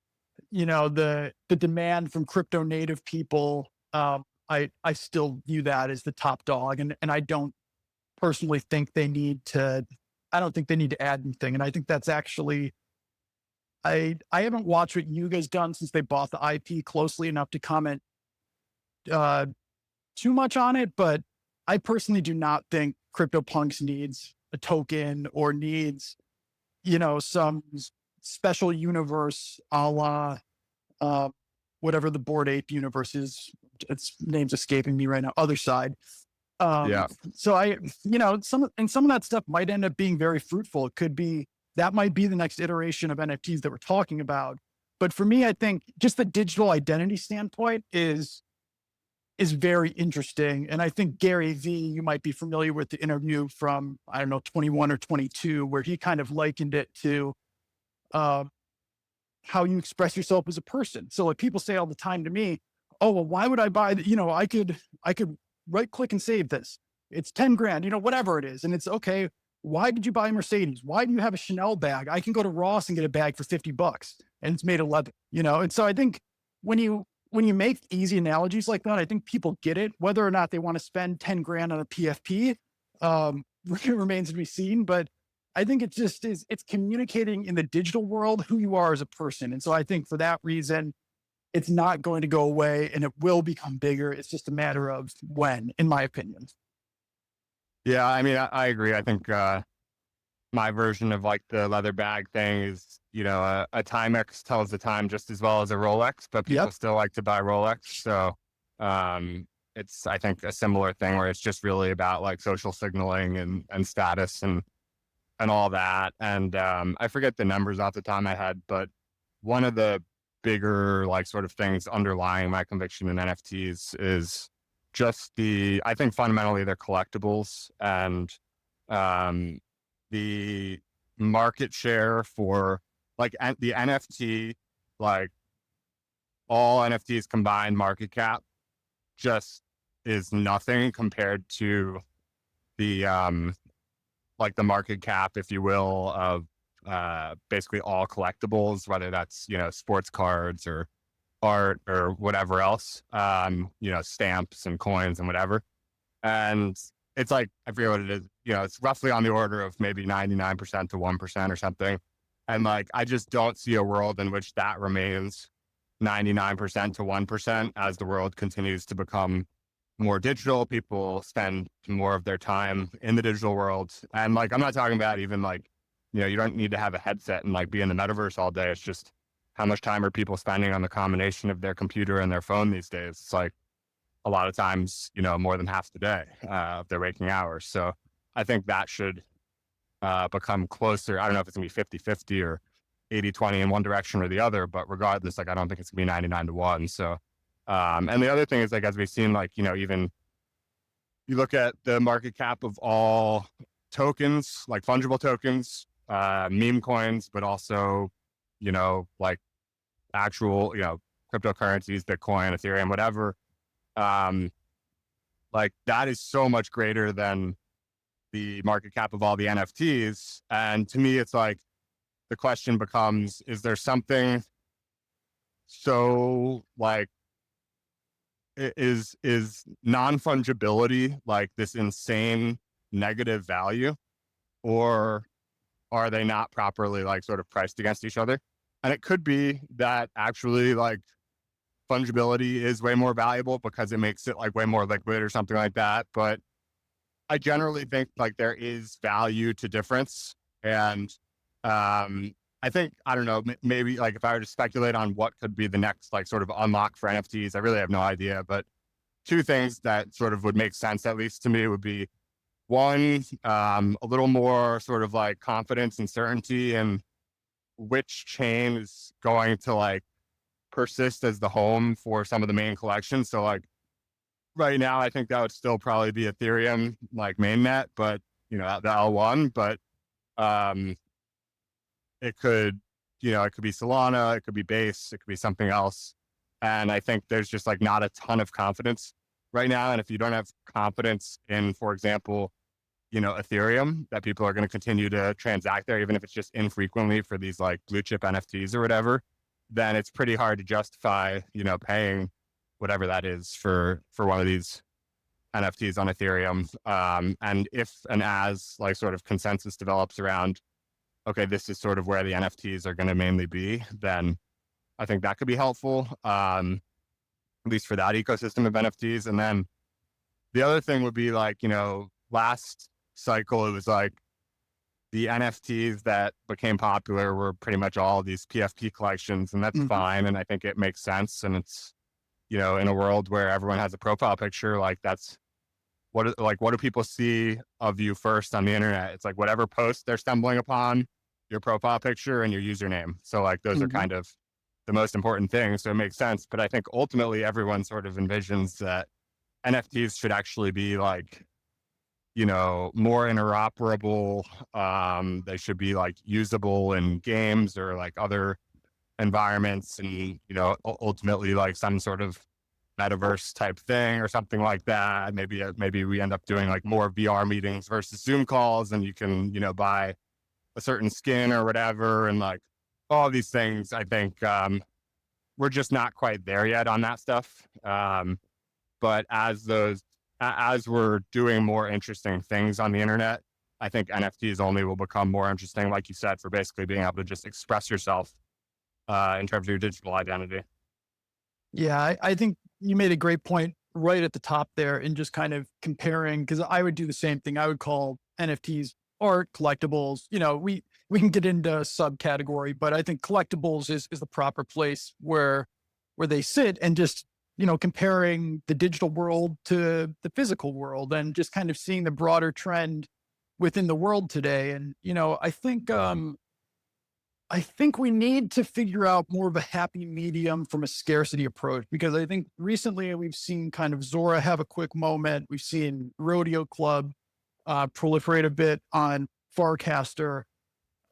you know, the demand from crypto native people. I still view that as the top dog, and I don't personally think they need to. I don't think they need to add anything, and I think that's actually. I haven't watched what Yuga's done since they bought the IP closely enough to comment uh, too much on it, but I personally do not think CryptoPunks needs a token or needs, you know, some special universe a la uh, whatever the Bored Ape universe is. Its name's escaping me right now. Other side. Yeah. So you know, some of that stuff might end up being very fruitful. It could be that might be the next iteration of NFTs that we're talking about. But for me, I think just the digital identity standpoint is very interesting. And I think Gary V, you might be familiar with the interview from, I don't know, 21 or 22, where he kind of likened it to uh, how you express yourself as a person. So like people say all the time to me, oh, well, why would I buy you know, I could right click and save this. It's 10 grand, you know, whatever it is. And it's okay. Why did you buy a Mercedes? Why do you have a Chanel bag? I can go to Ross and get a bag for $50 and it's made of leather, you know? And so I think when you make easy analogies like that, I think people get it. Whether or not they want to spend 10 grand on a PFP remains to be seen. But I think it just is, it's communicating in the digital world who you are as a person. And so I think for that reason, it's not going to go away and it will become bigger. It's just a matter of when, in my opinion. Yeah. I mean, I agree. I think, my version of like the leather bag thing is, you know, a Timex tells the time just as well as a Rolex, but people still like to buy Rolex. So, it's, I think, a similar thing where it's just really about like social signaling and status and all that. And, I forget the numbers off the top of my head, but one of the bigger like sort of things underlying my conviction in NFTs is just I think fundamentally they're collectibles, and, the market share for like the NFT, like all NFTs combined market cap just is nothing compared to the, like the market cap, if you will, of, basically all collectibles, whether that's, you know, sports cards or art or whatever else, you know, stamps and coins and whatever. And it's like, I forget what it is, you know, it's roughly on the order of maybe 99% to 1% or something. And like, I just don't see a world in which that remains 99% to 1% as the world continues to become more digital. People spend more of their time in the digital world. And like, I'm not talking about even like, you know, you don't need to have a headset and like be in the metaverse all day. It's just how much time are people spending on the combination of their computer and their phone these days? It's like, a lot of times, you know, more than half the day of their waking hours. So I think that should become closer. I don't know if it's gonna be 50-50 or 80-20 in one direction or the other, but regardless, like, I don't think it's gonna be 99 to 1. So, and the other thing is, like, as we've seen, like, you know, even you look at the market cap of all tokens, like fungible tokens, meme coins, but also, you know, like actual, you know, cryptocurrencies, Bitcoin, Ethereum, whatever. Like that is so much greater than the market cap of all the NFTs. And to me, it's like the question becomes, is there something so like, is non-fungibility like this insane negative value, or are they not properly like sort of priced against each other? And it could be that actually like fungibility is way more valuable because it makes it like way more liquid or something like that. But I generally think like there is value to difference. And I think, I don't know, maybe like if I were to speculate on what could be the next like sort of unlock for NFTs, I really have no idea. But two things that sort of would make sense, at least to me, would be one, a little more sort of like confidence and certainty in which chain is going to like persist as the home for some of the main collections. So like right now, I think that would still probably be Ethereum, like mainnet, but you know, the L1, but um, it could, you know, it could be Solana, it could be Base, it could be something else. And I think there's just like not a ton of confidence right now. And if you don't have confidence in, for example, you know, Ethereum, that people are going to continue to transact there, even if it's just infrequently for these like blue chip NFTs or whatever, then it's pretty hard to justify, you know, paying whatever that is for one of these NFTs on Ethereum. And if and as like sort of consensus develops around, okay, this is sort of where the NFTs are going to mainly be, then I think that could be helpful, at least for that ecosystem of NFTs. And then the other thing would be like, you know, last cycle, it was like the NFTs that became popular were pretty much all these PFP collections, and that's fine. And I think it makes sense. And it's, you know, in a world where everyone has a profile picture, like that's what do people see of you first on the internet? It's like whatever post they're stumbling upon, your profile picture and your username. So like those are kind of the most important things. So it makes sense. But I think ultimately everyone sort of envisions that NFTs should actually be like, you know, more interoperable. They should be like usable in games or like other environments, and, you know, ultimately like some sort of metaverse type thing or something like that. Maybe we end up doing like more VR meetings versus Zoom calls, and you can, you know, buy a certain skin or whatever. And like all these things, I think we're just not quite there yet on that stuff. But as we're doing more interesting things on the internet, I think NFTs only will become more interesting, like you said, for basically being able to just express yourself in terms of your digital identity. Yeah, I think you made a great point right at the top there in just kind of comparing, because I would do the same thing. I would call NFTs art, collectibles. You know, we can get into subcategory, but I think collectibles is the proper place where they sit, and just, you know, comparing the digital world to the physical world and just kind of seeing the broader trend within the world today. And, you know, I think we need to figure out more of a happy medium from a scarcity approach, because I think recently we've seen kind of Zora have a quick moment. We've seen Rodeo Club proliferate a bit on Farcaster.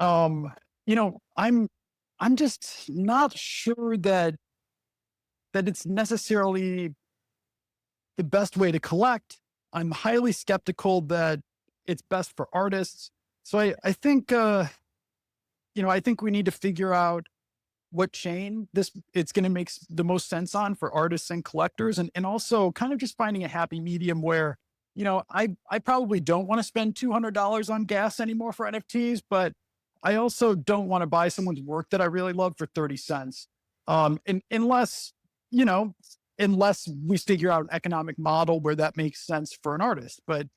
You know, I'm just not sure that it's necessarily the best way to collect. I'm highly skeptical that it's best for artists. So I think, you know, I think we need to figure out what chain it's going to make the most sense on for artists and collectors, and also kind of just finding a happy medium where, you know, I probably don't want to spend $200 on gas anymore for NFTs, but I also don't want to buy someone's work that I really love for 30 cents. Unless, you know, unless we figure out an economic model where that makes sense for an artist. But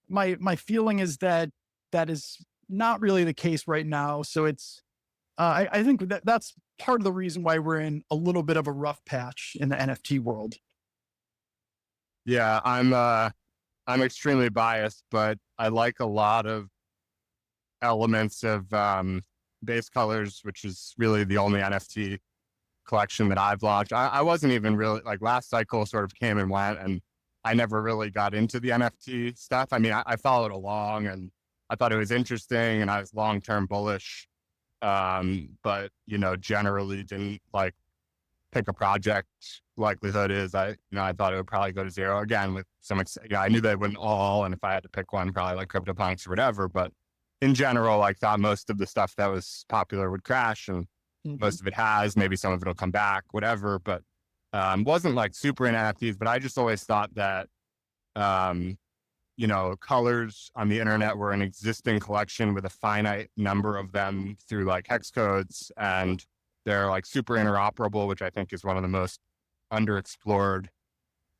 my feeling is that is not really the case right now. So it's, I think that's part of the reason why we're in a little bit of a rough patch in the NFT world. Yeah, I'm extremely biased, but I like a lot of elements of Base Colors, which is really the only NFT collection that I've launched. I wasn't even really like, last cycle sort of came and went, and I never really got into the NFT stuff. I mean, I followed along and I thought it was interesting and I was long-term bullish. But, you know, generally didn't like pick a project. Likelihood is I thought it would probably go to zero again with some, I knew they wouldn't all. And if I had to pick one, probably like CryptoPunks or whatever. But in general, like thought most of the stuff that was popular would crash. And most of it has, maybe some of it'll come back, whatever, but wasn't like super in NFTs, but I just always thought that, colors on the internet were an existing collection with a finite number of them through like hex codes, and they're like super interoperable, which I think is one of the most underexplored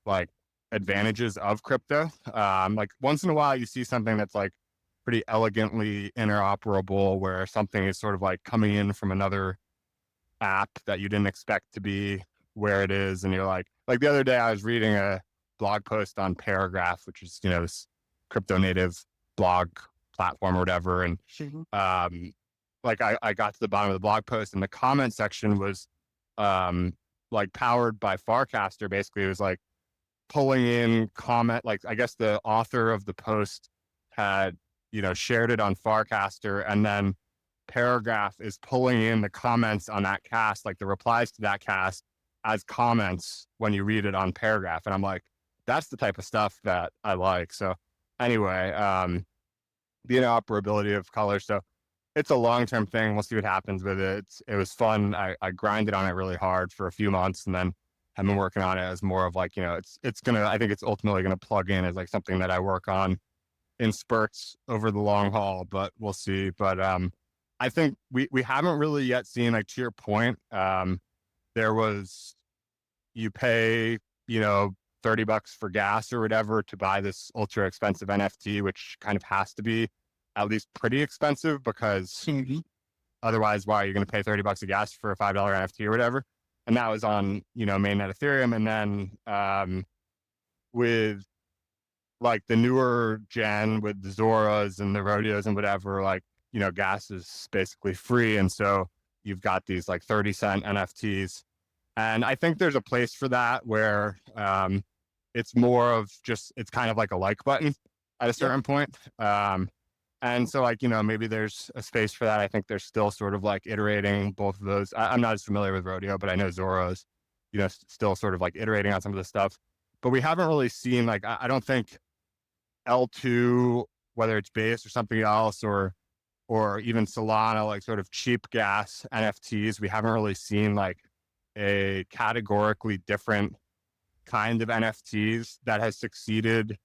like advantages of crypto. Like once in a while you see something that's like pretty elegantly interoperable, where something is sort of like coming in from another app that you didn't expect to be where it is. And you're like the other day I was reading a blog post on Paragraph, which is, this crypto native blog platform or whatever. And I got to the bottom of the blog post, and the comment section was like powered by Farcaster. Basically, it was like pulling in comment, like I guess the author of the post had, shared it on Farcaster, and then Paragraph is pulling in the comments on that cast, like the replies to that cast, as comments when you read it on Paragraph. And I'm like, that's the type of stuff that I like. So anyway, the interoperability of color. So it's a long-term thing. We'll see what happens with it. It was fun. I grinded on it really hard for a few months, and then I've been working on it as more of like, I think it's ultimately going to plug in as like something that I work on in spurts over the long haul, but we'll see. But I think we haven't really yet seen, like to your point, there was, you pay, $30 for gas or whatever to buy this ultra expensive NFT, which kind of has to be at least pretty expensive, because otherwise, why are you going to pay $30 of gas for a $5 NFT or whatever? And that was on, mainnet Ethereum. And then with like the newer gen, with the Zoras and the Rodeos and whatever, like, gas is basically free. And so you've got these like 30-cent NFTs. And I think there's a place for that where it's more of just, it's kind of like a like button at a certain point. And so like, maybe there's a space for that. I think they're still sort of like iterating both of those. I'm not as familiar with Rodeo, but I know Zora's, still sort of like iterating on some of the stuff. But we haven't really seen, like, I don't think L2, whether it's base or something else, or even Solana, like sort of cheap gas NFTs, we haven't really seen like a categorically different kind of NFTs that has succeeded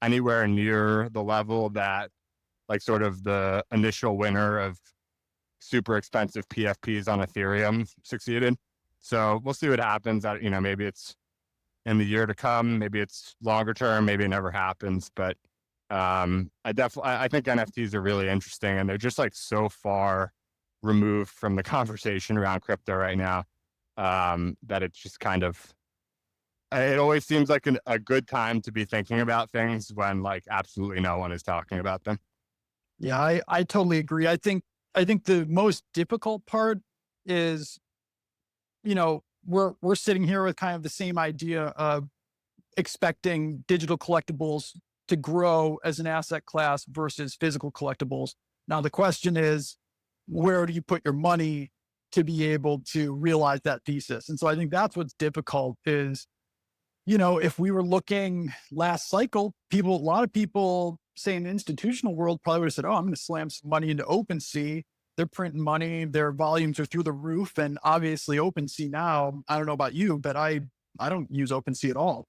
anywhere near the level that like sort of the initial winner of super expensive PFPs on Ethereum succeeded. So we'll see what happens. Maybe it's in the year to come, maybe it's longer term, maybe it never happens. But I think NFTs are really interesting, and they're just like so far removed from the conversation around crypto right now, that it's just kind of, it always seems like a good time to be thinking about things when like absolutely no one is talking about them. Yeah, I totally agree. I think the most difficult part is, we're sitting here with kind of the same idea of expecting digital collectibles to grow as an asset class versus physical collectibles. Now, the question is, where do you put your money to be able to realize that thesis? And so I think that's what's difficult is, if we were looking last cycle, a lot of people say in the institutional world probably would have said, oh, I'm going to slam some money into OpenSea. They're printing money. Their volumes are through the roof. And obviously OpenSea now, I don't know about you, but I don't use OpenSea at all.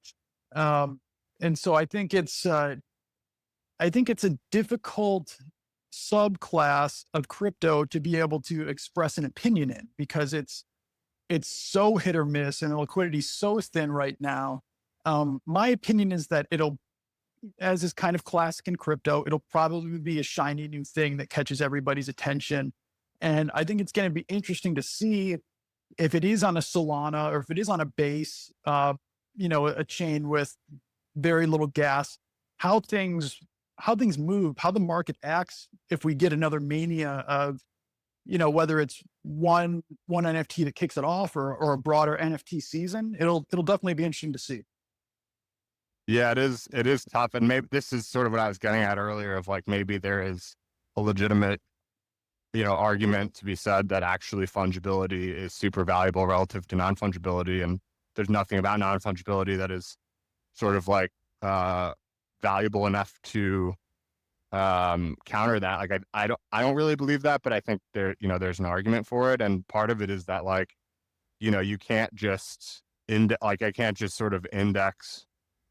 And so I think it's a difficult subclass of crypto to be able to express an opinion in, because it's so hit or miss and the liquidity is so thin right now. My opinion is that as is kind of classic in crypto, it'll probably be a shiny new thing that catches everybody's attention. And I think it's going to be interesting to see if it is on a Solana or if it is on a base, a chain with very little gas, how things move, how the market acts if we get another mania of, whether it's one NFT that kicks it off or a broader NFT season. It'll definitely be interesting to see. Yeah, it is tough. And maybe this is sort of what I was getting at earlier of like, maybe there is a legitimate, argument to be said that actually fungibility is super valuable relative to non-fungibility. And there's nothing about non-fungibility that is sort of like valuable enough to counter that. Like I don't really believe that, but I think there's an argument for it. And part of it is that like, you can't just I can't just sort of index,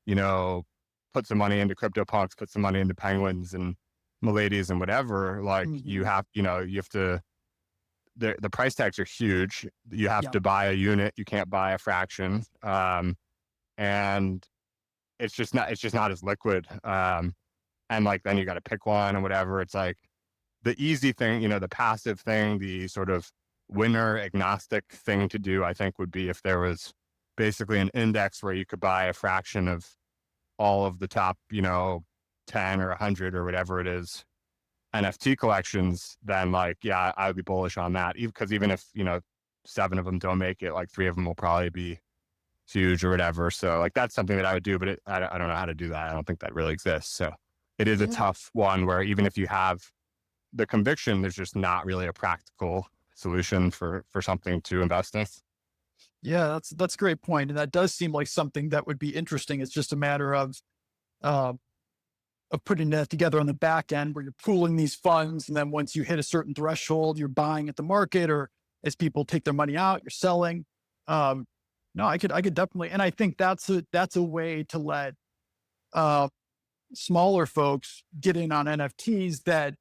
put some money into CryptoPunks, put some money into Penguins and Miladies and whatever. Like you have to, the price tags are huge. You have to buy a unit. You can't buy a fraction. And it's just not as liquid. And like, then you got to pick one and whatever. It's like the easy thing, the passive thing, the sort of winner agnostic thing to do, I think would be if there was basically an index where you could buy a fraction of all of the top, 10 or 100 or whatever it is, NFT collections, then like, yeah, I would be bullish on that. Because even if, 7 of them don't make it, like 3 of them will probably be huge or whatever. So like, that's something that I would do, but I don't know how to do that. I don't think that really exists. So it is a tough one where even if you have the conviction, there's just not really a practical solution for something to invest in. Yeah, that's a great point. And that does seem like something that would be interesting. It's just a matter of putting that together on the back end where you're pooling these funds. And then once you hit a certain threshold, you're buying at the market, or as people take their money out, you're selling. No, I could definitely, and I think that's a way to let smaller folks get in on NFTs that,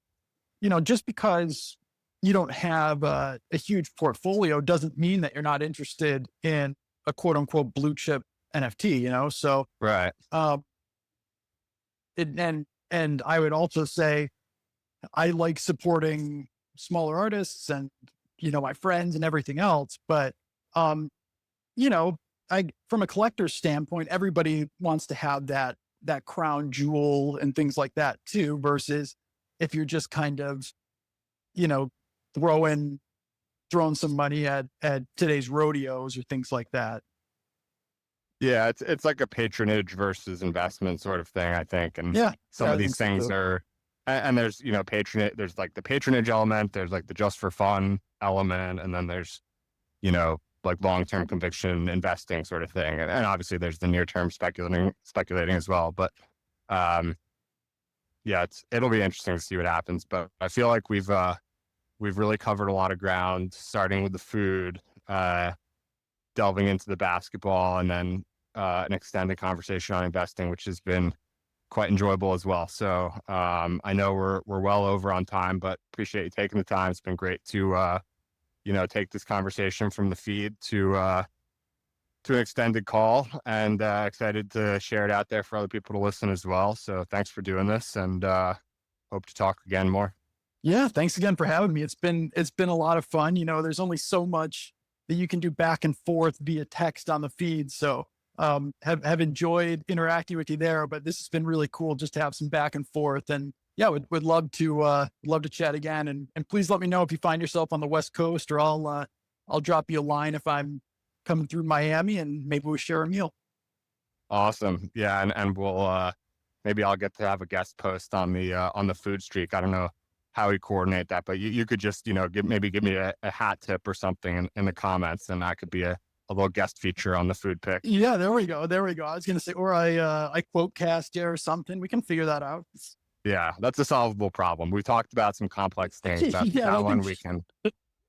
just because you don't have a huge portfolio doesn't mean that you're not interested in a quote unquote blue chip NFT, so. Right. And I would also say I like supporting smaller artists and, my friends and everything else. But, from a collector's standpoint, everybody wants to have that crown jewel and things like that too, versus if you're just kind of, throwing some money at today's rodeos or things like that. Yeah, it's like a patronage versus investment sort of thing, I think. And some of these things are, and there's, patronage, there's like the patronage element, there's like the just for fun element, and then there's, like long-term conviction investing sort of thing. And obviously there's the near-term speculating as well. But yeah, it'll be interesting to see what happens. But I feel like we've really covered a lot of ground, starting with the food, delving into the basketball, and then an extended conversation on investing, which has been quite enjoyable as well. So I know we're well over on time, but appreciate you taking the time. It's been great to take this conversation from the feed to an extended call, and excited to share it out there for other people to listen as well. So thanks for doing this, and hope to talk again more. Yeah, thanks again for having me. It's been a lot of fun. There's only so much that you can do back and forth via text on the feed. So have enjoyed interacting with you there, but this has been really cool just to have some back and forth. And yeah, would love to chat again. And please let me know if you find yourself on the West Coast, or I'll drop you a line if I'm coming through Miami, and maybe we'll share a meal. Awesome. Yeah. And we'll, maybe I'll get to have a guest post on the food streak. I don't know how we coordinate that, but you could just, give me a hat tip or something in the comments, and that could be a little guest feature on the food pick. Yeah, there we go. I was going to say, or I quote cast you or something. We can figure that out. Yeah, that's a solvable problem. We talked about some complex things. That one we can.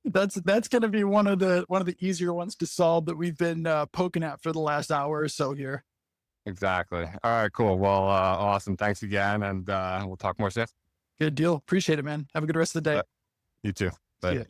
That's going to be one of the easier ones to solve that we've been poking at for the last hour or so here. Exactly. All right, cool. Well, awesome. Thanks again, and we'll talk more soon. Good deal. Appreciate it, man. Have a good rest of the day. You too. Bye.